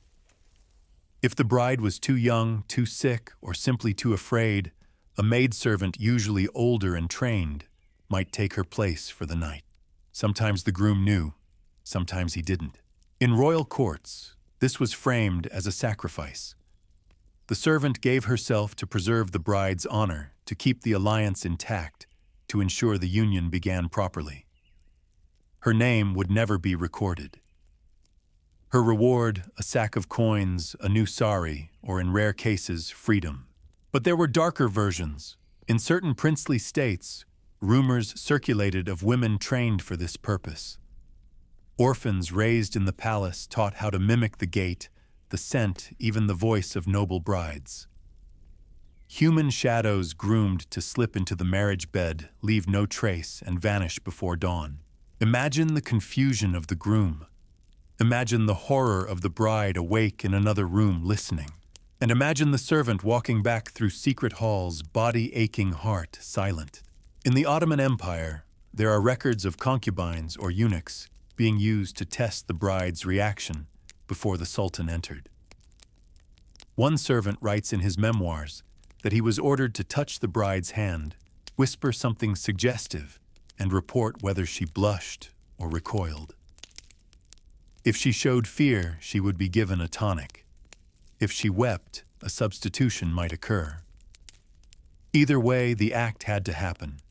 If the bride was too young, too sick, or simply too afraid, a maidservant, usually older and trained, might take her place for the night. Sometimes the groom knew, sometimes he didn't. In royal courts, this was framed as a sacrifice. The servant gave herself to preserve the bride's honor, to keep the alliance intact, to ensure the union began properly. Her name would never be recorded. Her reward, a sack of coins, a new sari, or in rare cases, freedom. But there were darker versions. In certain princely states, rumors circulated of women trained for this purpose. Orphans raised in the palace taught how to mimic the gait, the scent, even the voice of noble brides. Human shadows groomed to slip into the marriage bed, leave no trace, and vanish before dawn. Imagine the confusion of the groom. Imagine the horror of the bride awake in another room listening. And imagine the servant walking back through secret halls, body aching, heart silent. In the Ottoman Empire, there are records of concubines or eunuchs being used to test the bride's reaction before the Sultan entered. One servant writes in his memoirs that he was ordered to touch the bride's hand, whisper something suggestive, and report whether she blushed or recoiled. If she showed fear, she would be given a tonic. If she wept, a substitution might occur. Either way, the act had to happen.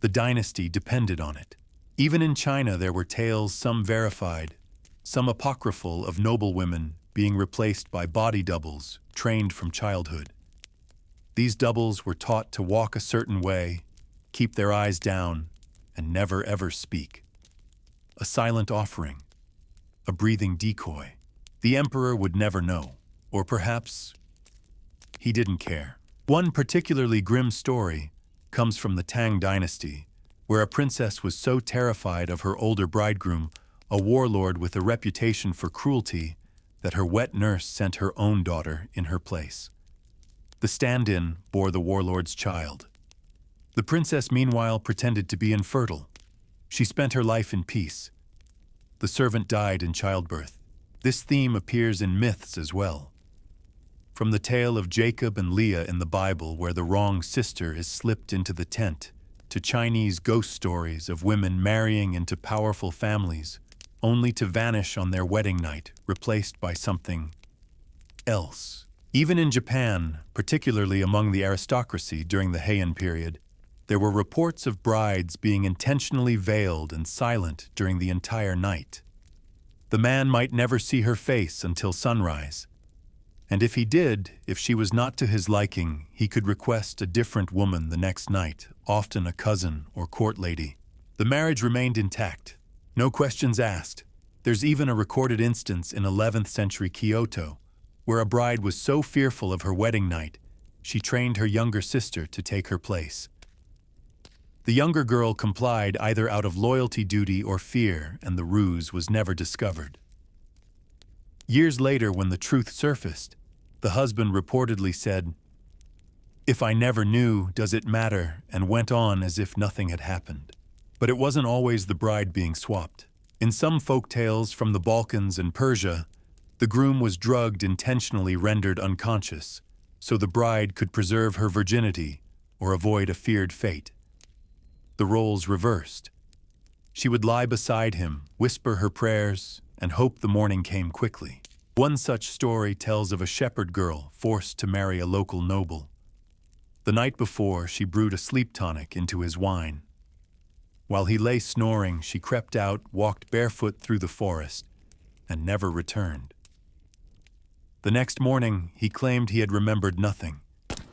The dynasty depended on it. Even in China, there were tales, some verified, some apocryphal, of noble women being replaced by body doubles trained from childhood. These doubles were taught to walk a certain way, keep their eyes down, and never ever speak. A silent offering, a breathing decoy. The emperor would never know, or perhaps he didn't care. One particularly grim story comes from the Tang dynasty, where a princess was so terrified of her older bridegroom, a warlord with a reputation for cruelty, that her wet nurse sent her own daughter in her place. The stand-in bore the warlord's child. The princess, meanwhile, pretended to be infertile. She spent her life in peace. The servant died in childbirth. This theme appears in myths as well. From the tale of Jacob and Leah in the Bible, where the wrong sister is slipped into the tent, to Chinese ghost stories of women marrying into powerful families, only to vanish on their wedding night, replaced by something else. Even in Japan, particularly among the aristocracy during the Heian period, there were reports of brides being intentionally veiled and silent during the entire night. The man might never see her face until sunrise. And if he did, if she was not to his liking, he could request a different woman the next night, often a cousin or court lady. The marriage remained intact. No questions asked. There's even a recorded instance in 11th century Kyoto, where a bride was so fearful of her wedding night, she trained her younger sister to take her place. The younger girl complied either out of loyalty, duty, or fear, and the ruse was never discovered. Years later, when the truth surfaced, the husband reportedly said, "If I never knew, does it matter?" and went on as if nothing had happened. But it wasn't always the bride being swapped. In some folk tales from the Balkans and Persia, the groom was drugged, intentionally rendered unconscious, so the bride could preserve her virginity or avoid a feared fate. The roles reversed. She would lie beside him, whisper her prayers, and hope the morning came quickly. One such story tells of a shepherd girl forced to marry a local noble. The night before, she brewed a sleep tonic into his wine. While he lay snoring, she crept out, walked barefoot through the forest, and never returned. The next morning, he claimed he had remembered nothing.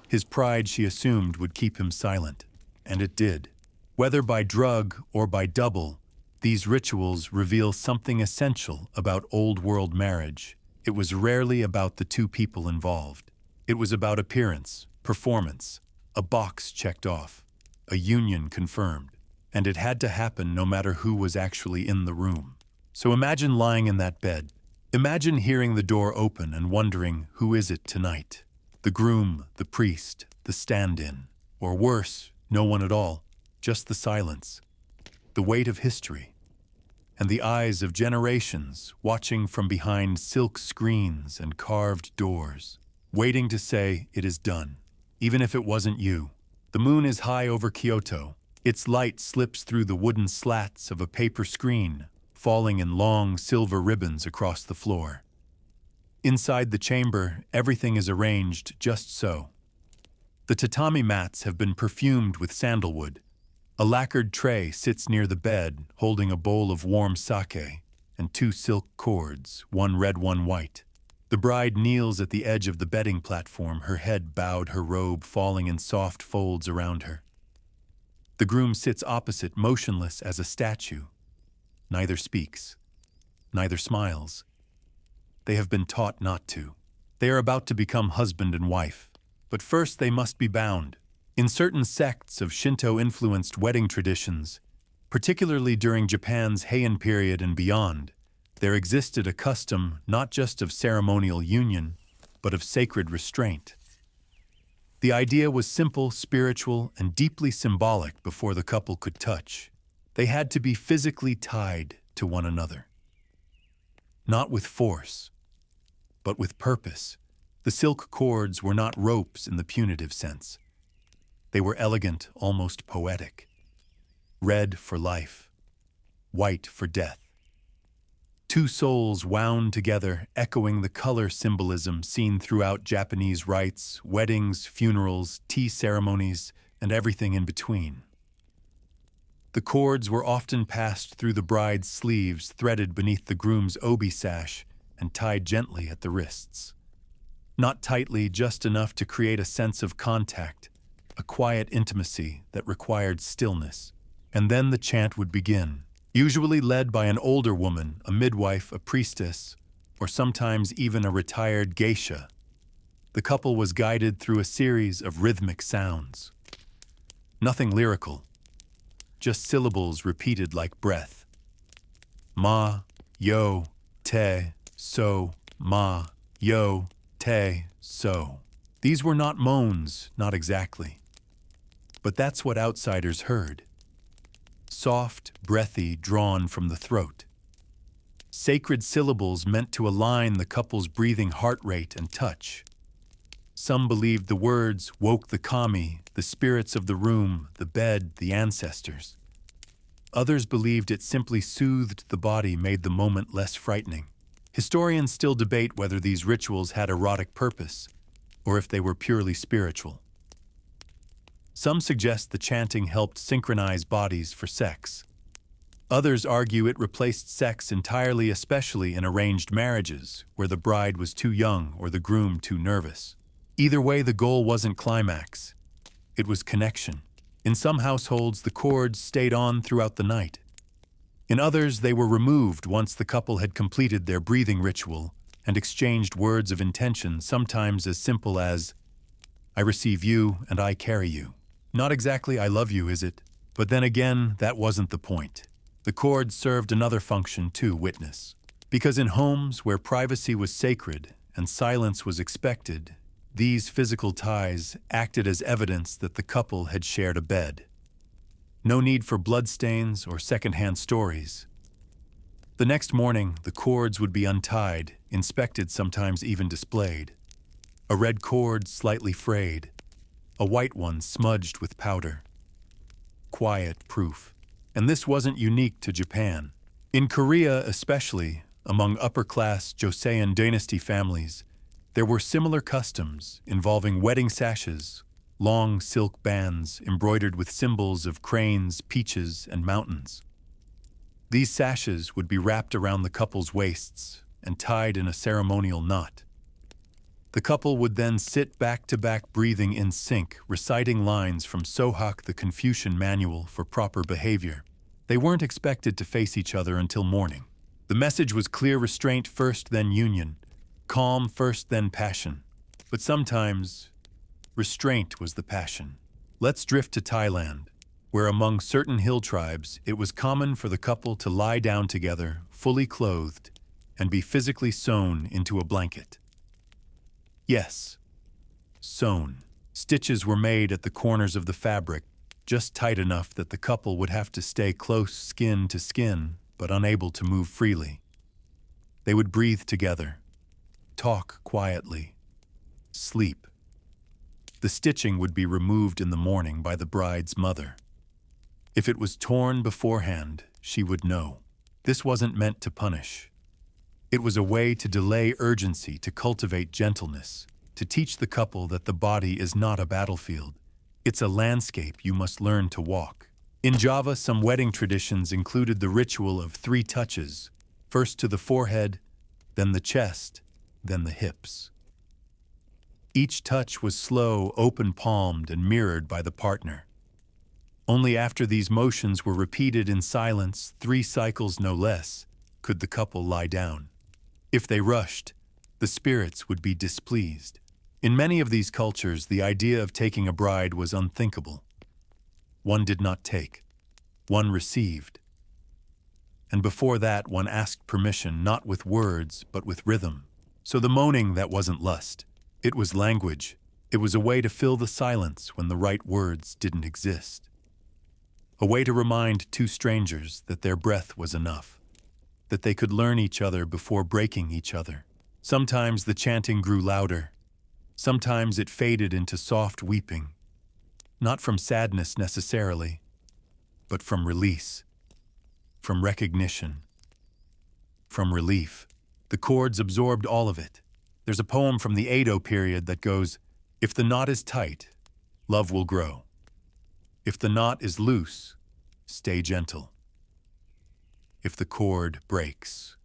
His pride, she assumed, would keep him silent, and it did. Whether by drug or by double, these rituals reveal something essential about old-world marriage. It was rarely about the two people involved. It was about appearance, performance, a box checked off, a union confirmed. And it had to happen no matter who was actually in the room. So imagine lying in that bed. Imagine hearing the door open and wondering, who is it tonight? The groom, the priest, the stand-in. Or worse, no one at all, just the silence. The weight of history. And the eyes of generations watching from behind silk screens and carved doors, waiting to say it is done, even if it wasn't you. The moon is high over Kyoto. Its light slips through the wooden slats of a paper screen, falling in long silver ribbons across the floor. Inside the chamber, everything is arranged just so. The tatami mats have been perfumed with sandalwood. A lacquered tray sits near the bed, holding a bowl of warm sake and two silk cords, one red, one white. The bride kneels at the edge of the bedding platform, her head bowed, her robe falling in soft folds around her. The groom sits opposite, motionless as a statue. Neither speaks, neither smiles. They have been taught not to. They are about to become husband and wife, but first they must be bound. In certain sects of Shinto-influenced wedding traditions, particularly during Japan's Heian period and beyond, there existed a custom not just of ceremonial union, but of sacred restraint. The idea was simple, spiritual, and deeply symbolic before the couple could touch. They had to be physically tied to one another. Not with force, but with purpose. The silk cords were not ropes in the punitive sense. They were elegant, almost poetic. Red for life, white for death. Two souls wound together, echoing the color symbolism seen throughout Japanese rites, weddings, funerals, tea ceremonies, and everything in between. The cords were often passed through the bride's sleeves, threaded beneath the groom's obi sash, and tied gently at the wrists. Not tightly, just enough to create a sense of contact, a quiet intimacy that required stillness. And then the chant would begin, usually led by an older woman, a midwife, a priestess, or sometimes even a retired geisha. The couple was guided through a series of rhythmic sounds. Nothing lyrical, just syllables repeated like breath. Ma, yo, te, so, ma, yo, te, so. These were not moans, not exactly. But that's what outsiders heard. Soft, breathy, drawn from the throat. Sacred syllables meant to align the couple's breathing heart rate and touch. Some believed the words woke the kami, the spirits of the room, the bed, the ancestors. Others believed it simply soothed the body, made the moment less frightening. Historians still debate whether these rituals had erotic purpose, or if they were purely spiritual. Some suggest the chanting helped synchronize bodies for sex. Others argue it replaced sex entirely, especially in arranged marriages, where the bride was too young or the groom too nervous. Either way, the goal wasn't climax. It was connection. In some households, the cords stayed on throughout the night. In others, they were removed once the couple had completed their breathing ritual and exchanged words of intention, sometimes as simple as, "I receive you and I carry you." Not exactly "I love you," is it? But then again, that wasn't the point. The cords served another function too, witness. Because in homes where privacy was sacred and silence was expected, these physical ties acted as evidence that the couple had shared a bed. No need for bloodstains or secondhand stories. The next morning, the cords would be untied, inspected, sometimes even displayed. A red cord slightly frayed, a white one smudged with powder. Quiet proof. And this wasn't unique to Japan. In Korea especially, among upper-class Joseon dynasty families, there were similar customs involving wedding sashes, long silk bands embroidered with symbols of cranes, peaches, and mountains. These sashes would be wrapped around the couple's waists and tied in a ceremonial knot. The couple would then sit back-to-back, breathing in sync, reciting lines from Sohak, the Confucian manual for proper behavior. They weren't expected to face each other until morning. The message was clear: restraint first, then union. Calm first, then passion. But sometimes, restraint was the passion. Let's drift to Thailand, where among certain hill tribes, it was common for the couple to lie down together, fully clothed, and be physically sewn into a blanket. Yes, sewn. Stitches were made at the corners of the fabric, just tight enough that the couple would have to stay close skin to skin, but unable to move freely. They would breathe together, talk quietly, sleep. The stitching would be removed in the morning by the bride's mother. If it was torn beforehand, she would know. This wasn't meant to punish. It was a way to delay urgency, to cultivate gentleness, to teach the couple that the body is not a battlefield. It's a landscape you must learn to walk. In Java, some wedding traditions included the ritual of 3 touches, first to the forehead, then the chest, then the hips. Each touch was slow, open-palmed, and mirrored by the partner. Only after these motions were repeated in silence, 3 cycles no less, could the couple lie down. If they rushed, the spirits would be displeased. In many of these cultures, the idea of taking a bride was unthinkable. One did not take, one received. And before that, one asked permission, not with words, but with rhythm. So the moaning, that wasn't lust. It was language. It was a way to fill the silence when the right words didn't exist. A way to remind 2 strangers that their breath was enough, that they could learn each other before breaking each other. Sometimes the chanting grew louder. Sometimes it faded into soft weeping, not from sadness necessarily, but from release, from recognition, from relief. The chords absorbed all of it. There's a poem from the Edo period that goes, "If the knot is tight, love will grow. If the knot is loose, stay gentle. If the cord breaks,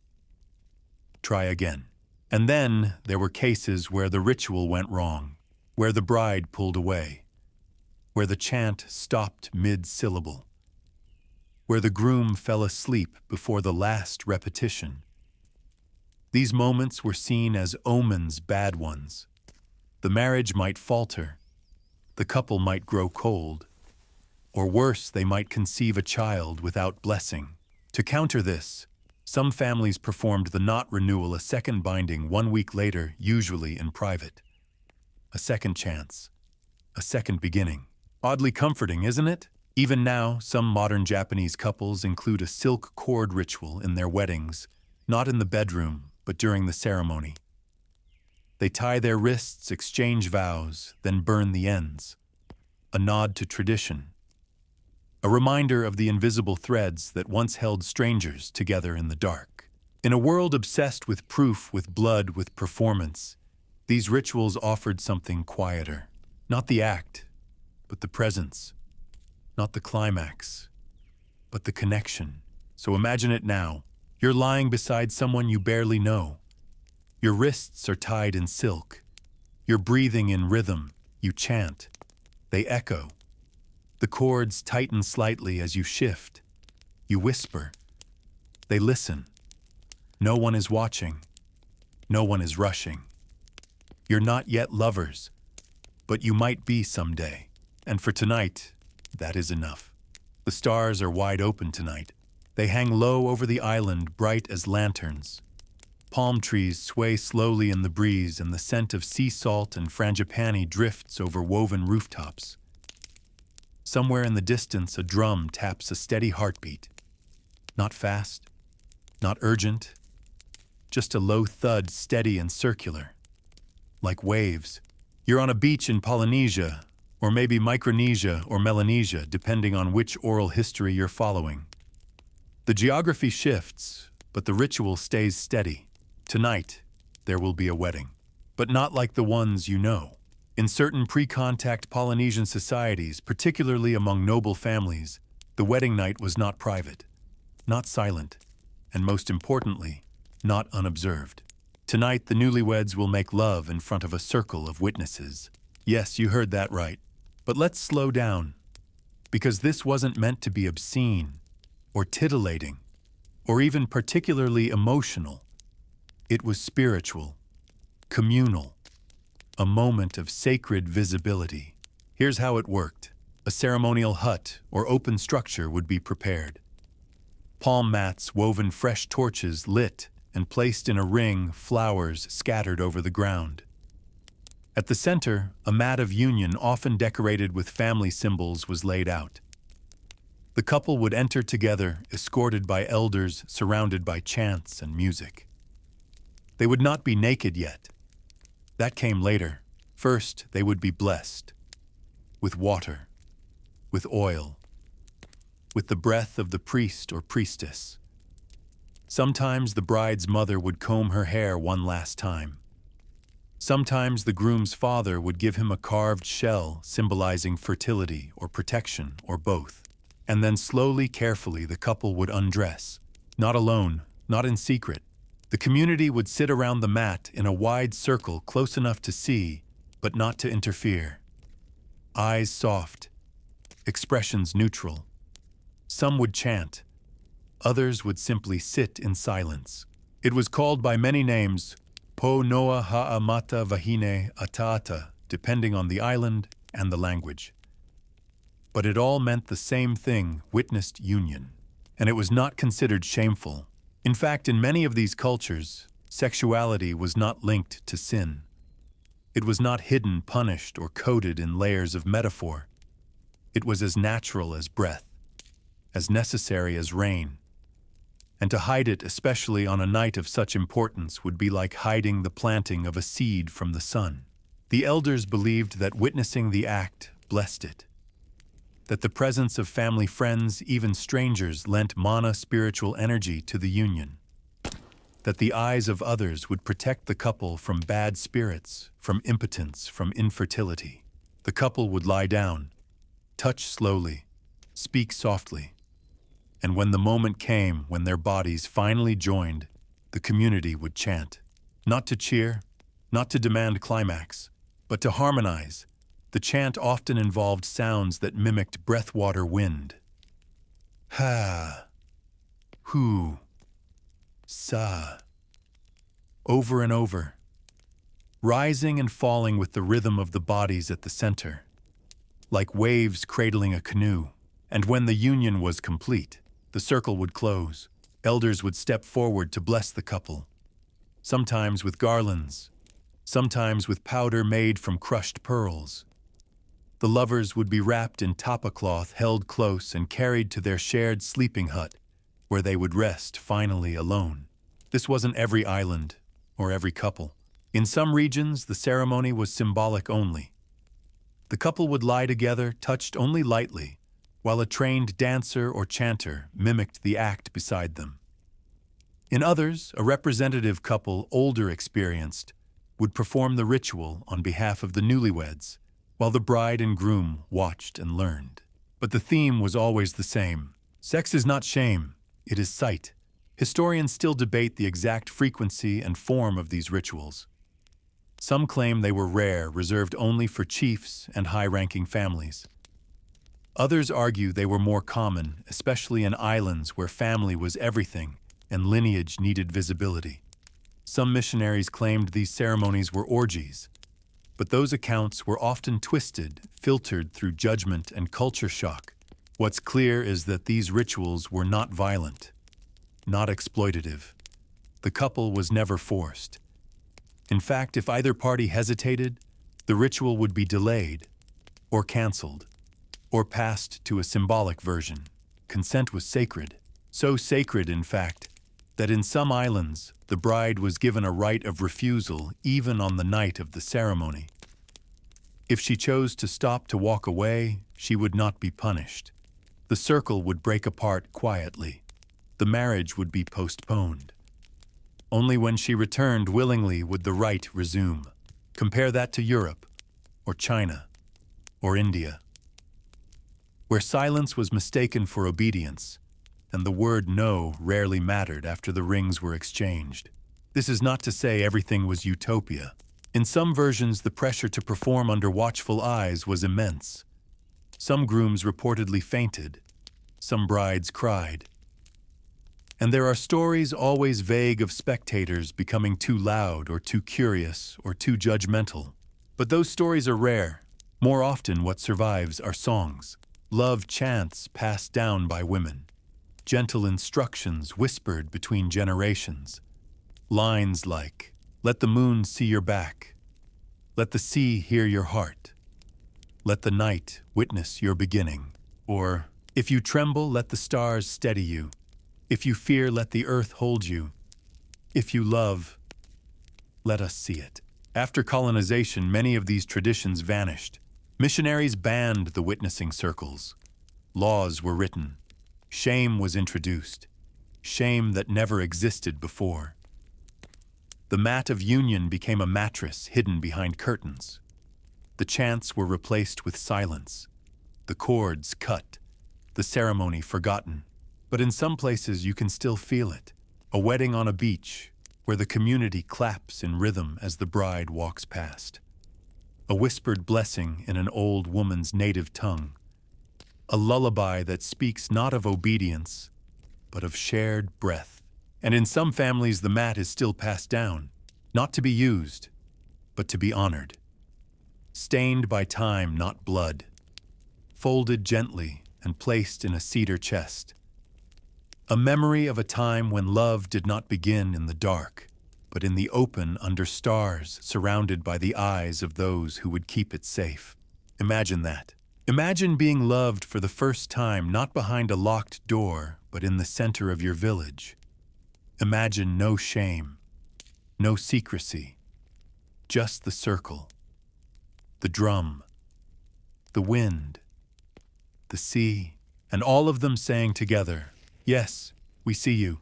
try again." And then there were cases where the ritual went wrong, where the bride pulled away, where the chant stopped mid-syllable, where the groom fell asleep before the last repetition. These moments were seen as omens, bad ones. The marriage might falter, the couple might grow cold, or worse, they might conceive a child without blessing. To counter this, some families performed the knot renewal, a second binding 1 week later, usually in private. A second chance, a second beginning. Oddly comforting, isn't it? Even now, some modern Japanese couples include a silk cord ritual in their weddings, not in the bedroom, but during the ceremony. They tie their wrists, exchange vows, then burn the ends. A nod to tradition. A reminder of the invisible threads that once held strangers together in the dark. In a world obsessed with proof, with blood, with performance, these rituals offered something quieter. Not the act, but the presence. Not the climax, but the connection. So imagine it now. You're lying beside someone you barely know. Your wrists are tied in silk. You're breathing in rhythm. You chant. They echo. The cords tighten slightly as you shift. You whisper. They listen. No one is watching. No one is rushing. You're not yet lovers, but you might be someday. And for tonight, that is enough. The stars are wide open tonight. They hang low over the island, bright as lanterns. Palm trees sway slowly in the breeze, and the scent of sea salt and frangipani drifts over woven rooftops. Somewhere in the distance, a drum taps a steady heartbeat. Not fast, not urgent, just a low thud, steady and circular. Like waves. You're on a beach in Polynesia, or maybe Micronesia or Melanesia, depending on which oral history you're following. The geography shifts, but the ritual stays steady. Tonight, there will be a wedding, but not like the ones you know. In certain pre-contact Polynesian societies, particularly among noble families, the wedding night was not private, not silent, and most importantly, not unobserved. Tonight, the newlyweds will make love in front of a circle of witnesses. Yes, you heard that right. But let's slow down, because this wasn't meant to be obscene, or titillating, or even particularly emotional. It was spiritual, communal, a moment of sacred visibility. Here's how it worked. A ceremonial hut or open structure would be prepared. Palm mats woven, fresh torches lit and placed in a ring, flowers scattered over the ground. At the center, a mat of union, often decorated with family symbols, was laid out. The couple would enter together, escorted by elders, surrounded by chants and music. They would not be naked yet. That came later. First, they would be blessed. With water, with oil, with the breath of the priest or priestess. Sometimes the bride's mother would comb her hair one last time. Sometimes the groom's father would give him a carved shell symbolizing fertility or protection or both. And then slowly, carefully, the couple would undress. Not alone, not in secret. The community would sit around the mat in a wide circle, close enough to see, but not to interfere. Eyes soft, expressions neutral. Some would chant. Others would simply sit in silence. It was called by many names, Po Noa Ha'a Mata Vahine Ataata, depending on the island and the language. But it all meant the same thing, witnessed union. And it was not considered shameful. In fact, in many of these cultures, sexuality was not linked to sin. It was not hidden, punished, or coded in layers of metaphor. It was as natural as breath, as necessary as rain. And to hide it, especially on a night of such importance, would be like hiding the planting of a seed from the sun. The elders believed that witnessing the act blessed it, that the presence of family, friends, even strangers, lent mana, spiritual energy to the union, that the eyes of others would protect the couple from bad spirits, from impotence, from infertility. The couple would lie down, touch slowly, speak softly. And when the moment came, when their bodies finally joined, the community would chant. Not to cheer, not to demand climax, but to harmonize. The chant often involved sounds that mimicked breathwater wind. Ha, hu, sa. Over and over, rising and falling with the rhythm of the bodies at the center, like waves cradling a canoe. And when the union was complete, the circle would close. Elders would step forward to bless the couple, sometimes with garlands, sometimes with powder made from crushed pearls. The lovers would be wrapped in tapa cloth, held close, and carried to their shared sleeping hut, where they would rest finally alone. This wasn't every island or every couple. In some regions, the ceremony was symbolic only. The couple would lie together, touched only lightly, while a trained dancer or chanter mimicked the act beside them. In others, a representative couple, older experienced, would perform the ritual on behalf of the newlyweds, while the bride and groom watched and learned. But the theme was always the same. Sex is not shame, it is sight. Historians still debate the exact frequency and form of these rituals. Some claim they were rare, reserved only for chiefs and high-ranking families. Others argue they were more common, especially in islands where family was everything and lineage needed visibility. Some missionaries claimed these ceremonies were orgies, but those accounts were often twisted, filtered through judgment and culture shock. What's clear is that these rituals were not violent, not exploitative. The couple was never forced. In fact, if either party hesitated, the ritual would be delayed, or canceled, or passed to a symbolic version. Consent was sacred. So sacred, in fact, that in some islands, the bride was given a right of refusal even on the night of the ceremony. If she chose to stop to walk away, she would not be punished. The circle would break apart quietly. The marriage would be postponed. Only when she returned willingly would the rite resume. Compare that to Europe, or China, or India, where silence was mistaken for obedience, and the word no rarely mattered after the rings were exchanged. This is not to say everything was utopia. In some versions, the pressure to perform under watchful eyes was immense. Some grooms reportedly fainted, some brides cried. And there are stories always vague of spectators becoming too loud or too curious or too judgmental. But those stories are rare. More often, what survives are songs, love chants passed down by women, gentle instructions whispered between generations. Lines like, "Let the moon see your back. Let the sea hear your heart. Let the night witness your beginning." Or, "If you tremble, let the stars steady you. If you fear, let the earth hold you. If you love, let us see it." After colonization, many of these traditions vanished. Missionaries banned the witnessing circles. Laws were written. Shame was introduced. Shame that never existed before. The mat of union became a mattress hidden behind curtains. The chants were replaced with silence. The cords cut. The ceremony forgotten. But in some places you can still feel it. A wedding on a beach, where the community claps in rhythm as the bride walks past. A whispered blessing in an old woman's native tongue. A lullaby that speaks not of obedience, but of shared breath. And in some families the mat is still passed down, not to be used, but to be honored. Stained by time, not blood. Folded gently and placed in a cedar chest. A memory of a time when love did not begin in the dark, but in the open under stars, surrounded by the eyes of those who would keep it safe. Imagine that. Imagine being loved for the first time, not behind a locked door, but in the center of your village. Imagine no shame, no secrecy, just the circle, the drum, the wind, the sea, and all of them saying together, "Yes, we see you.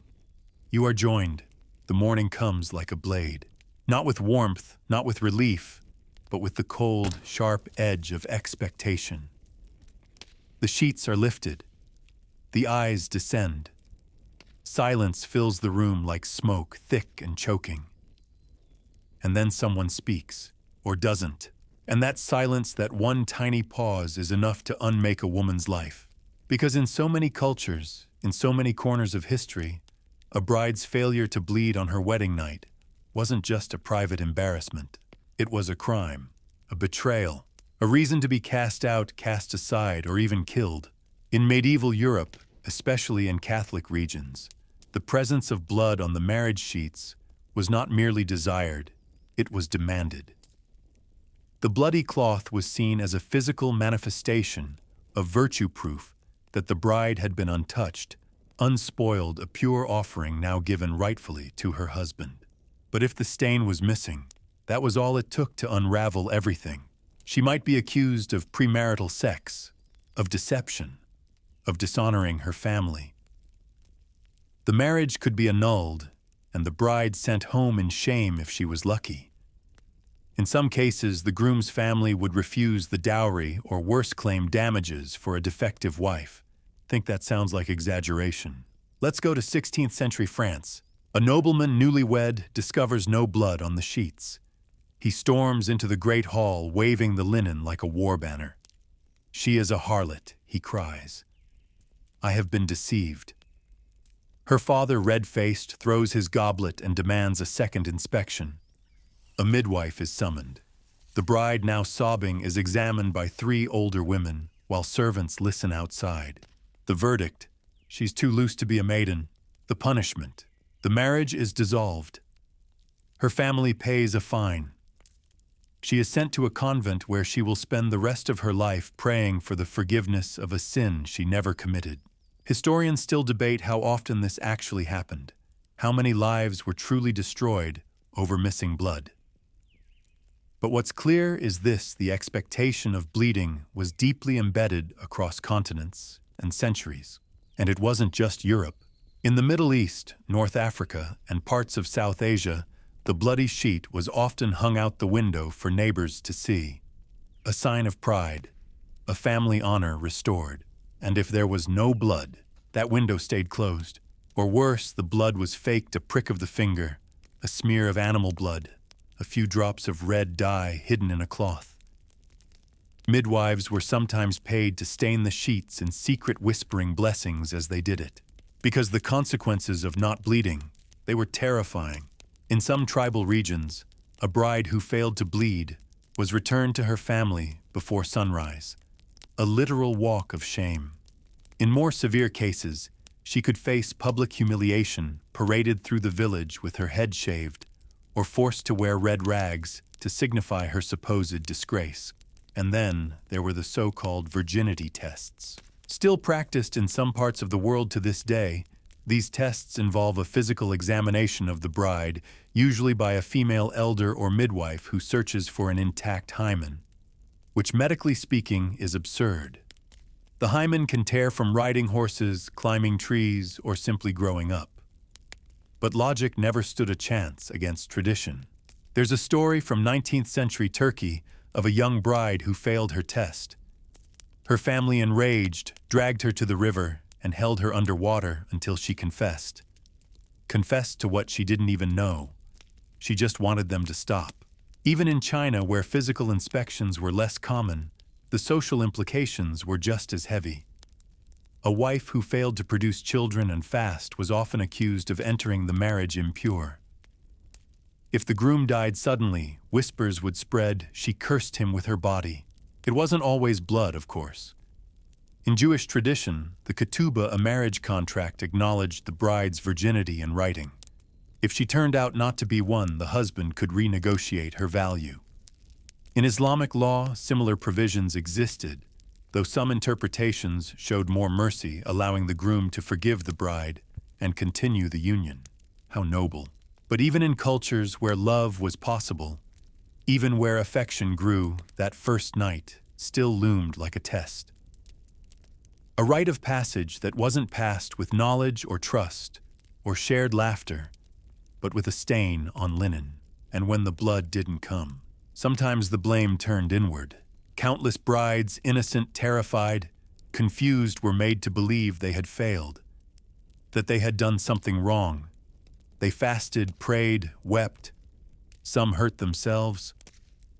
You are joined." The morning comes like a blade, not with warmth, not with relief, but with the cold, sharp edge of expectation. The sheets are lifted. The eyes descend. Silence fills the room like smoke, thick and choking. And then someone speaks, or doesn't. And that silence, that one tiny pause, is enough to unmake a woman's life. Because in so many cultures, in so many corners of history, a bride's failure to bleed on her wedding night wasn't just a private embarrassment. It was a crime, a betrayal, a reason to be cast out, cast aside, or even killed. In medieval Europe, especially in Catholic regions, the presence of blood on the marriage sheets was not merely desired, it was demanded. The bloody cloth was seen as a physical manifestation of virtue proof that the bride had been untouched, unspoiled, a pure offering now given rightfully to her husband. But if the stain was missing, that was all it took to unravel everything. She might be accused of premarital sex, of deception, of dishonoring her family. The marriage could be annulled, and the bride sent home in shame if she was lucky. In some cases, the groom's family would refuse the dowry or worse claim damages for a defective wife. Think that sounds like exaggeration. Let's go to 16th century France. A nobleman newlywed discovers no blood on the sheets. He storms into the great hall, waving the linen like a war banner. "She is a harlot," he cries. "I have been deceived." Her father, red-faced, throws his goblet and demands a second inspection. A midwife is summoned. The bride, now sobbing, is examined by 3 older women, while servants listen outside. The verdict: she's too loose to be a maiden. The punishment: the marriage is dissolved. Her family pays a fine. She is sent to a convent where she will spend the rest of her life praying for the forgiveness of a sin she never committed. Historians still debate how often this actually happened, how many lives were truly destroyed over missing blood. But what's clear is this: the expectation of bleeding was deeply embedded across continents and centuries. And it wasn't just Europe. In the Middle East, North Africa, and parts of South Asia, the bloody sheet was often hung out the window for neighbors to see. A sign of pride, a family honor restored. And if there was no blood, that window stayed closed. Or worse, the blood was faked, a prick of the finger, a smear of animal blood, a few drops of red dye hidden in a cloth. Midwives were sometimes paid to stain the sheets in secret, whispering blessings as they did it. Because the consequences of not bleeding, they were terrifying. In some tribal regions, a bride who failed to bleed was returned to her family before sunrise, a literal walk of shame. In more severe cases, she could face public humiliation, paraded through the village with her head shaved, or forced to wear red rags to signify her supposed disgrace. And then there were the so-called virginity tests. Still practiced in some parts of the world to this day, these tests involve a physical examination of the bride, usually by a female elder or midwife who searches for an intact hymen, which medically speaking is absurd. The hymen can tear from riding horses, climbing trees, or simply growing up. But logic never stood a chance against tradition. There's a story from 19th century Turkey of a young bride who failed her test. Her family, enraged, dragged her to the river and held her underwater until she confessed. Confessed to what she didn't even know. She just wanted them to stop. Even in China, where physical inspections were less common, the social implications were just as heavy. A wife who failed to produce children and fast was often accused of entering the marriage impure. If the groom died suddenly, whispers would spread she cursed him with her body. It wasn't always blood, of course. In Jewish tradition, the ketubah, a marriage contract, acknowledged the bride's virginity in writing. If she turned out not to be one, the husband could renegotiate her value. In Islamic law, similar provisions existed, though some interpretations showed more mercy, allowing the groom to forgive the bride and continue the union. How noble. But even in cultures where love was possible, even where affection grew, that first night still loomed like a test. A rite of passage that wasn't passed with knowledge or trust or shared laughter, but with a stain on linen. And when the blood didn't come, sometimes the blame turned inward. Countless brides, innocent, terrified, confused, were made to believe they had failed, that they had done something wrong. They fasted, prayed, wept. Some hurt themselves.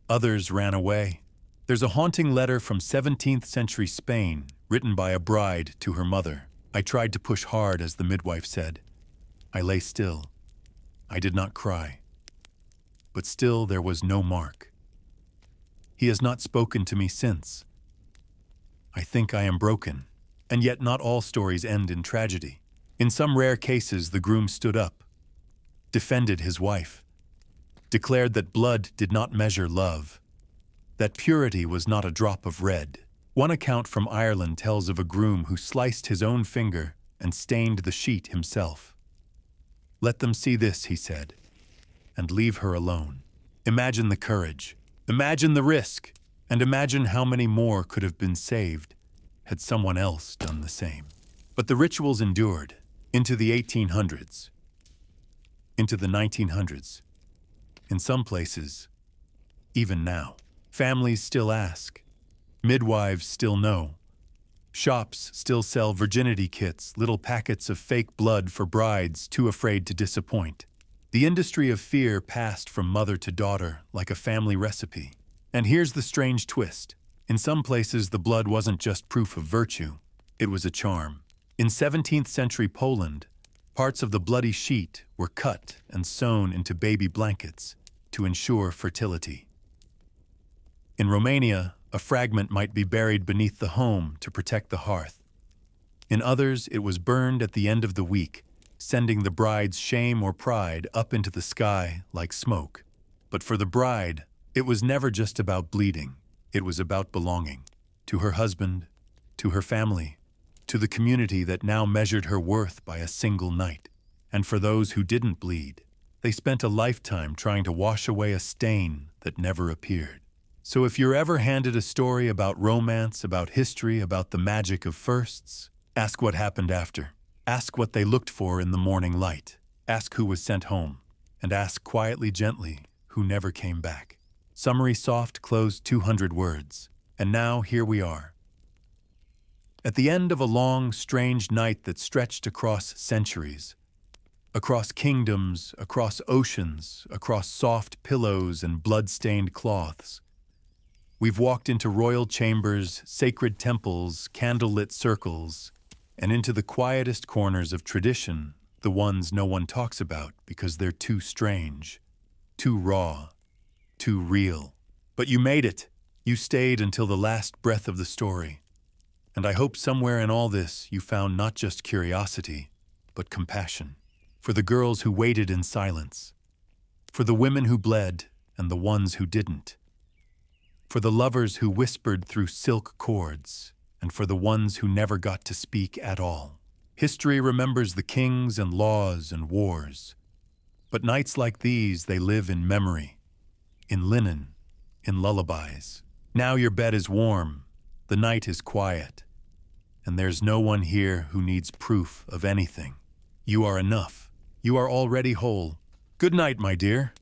Others ran away. There's a haunting letter from 17th century Spain, written by a bride to her mother. "I tried to push hard," as the midwife said. "I lay still. I did not cry. But still there was no mark. He has not spoken to me since. I think I am broken." And yet not all stories end in tragedy. In some rare cases, the groom stood up, defended his wife, declared that blood did not measure love, that purity was not a drop of red. One account from Ireland tells of a groom who sliced his own finger and stained the sheet himself. "Let them see this," he said, "and leave her alone." Imagine the courage, imagine the risk, and imagine how many more could have been saved had someone else done the same. But the rituals endured into the 1800s, into the 1900s. In some places, even now, families still ask, midwives still know, shops still sell virginity kits, little packets of fake blood for brides too afraid to disappoint. The industry of fear passed from mother to daughter like a family recipe. And here's the strange twist. In some places, the blood wasn't just proof of virtue, it was a charm. In 17th century Poland, parts of the bloody sheet were cut and sewn into baby blankets to ensure fertility. In Romania, a fragment might be buried beneath the home to protect the hearth. In others, it was burned at the end of the week, sending the bride's shame or pride up into the sky like smoke. But for the bride, it was never just about bleeding. It was about belonging to her husband, to her family, to the community that now measured her worth by a single night. And for those who didn't bleed, they spent a lifetime trying to wash away a stain that never appeared. So if you're ever handed a story about romance, about history, about the magic of firsts, ask what happened after. Ask what they looked for in the morning light. Ask who was sent home. And ask quietly, gently, who never came back. Summary soft closed 200 words. And now here we are. At the end of a long, strange night that stretched across centuries, across kingdoms, across oceans, across soft pillows and blood-stained cloths, we've walked into royal chambers, sacred temples, candlelit circles, and into the quietest corners of tradition, the ones no one talks about because they're too strange, too raw, too real. But you made it. You stayed until the last breath of the story. And I hope somewhere in all this you found not just curiosity, but compassion. For the girls who waited in silence. For the women who bled and the ones who didn't. For the lovers who whispered through silk cords, and for the ones who never got to speak at all. History remembers the kings and laws and wars. But nights like these, they live in memory, in linen, in lullabies. Now your bed is warm, the night is quiet, and there's no one here who needs proof of anything. You are enough. You are already whole. Good night, my dear.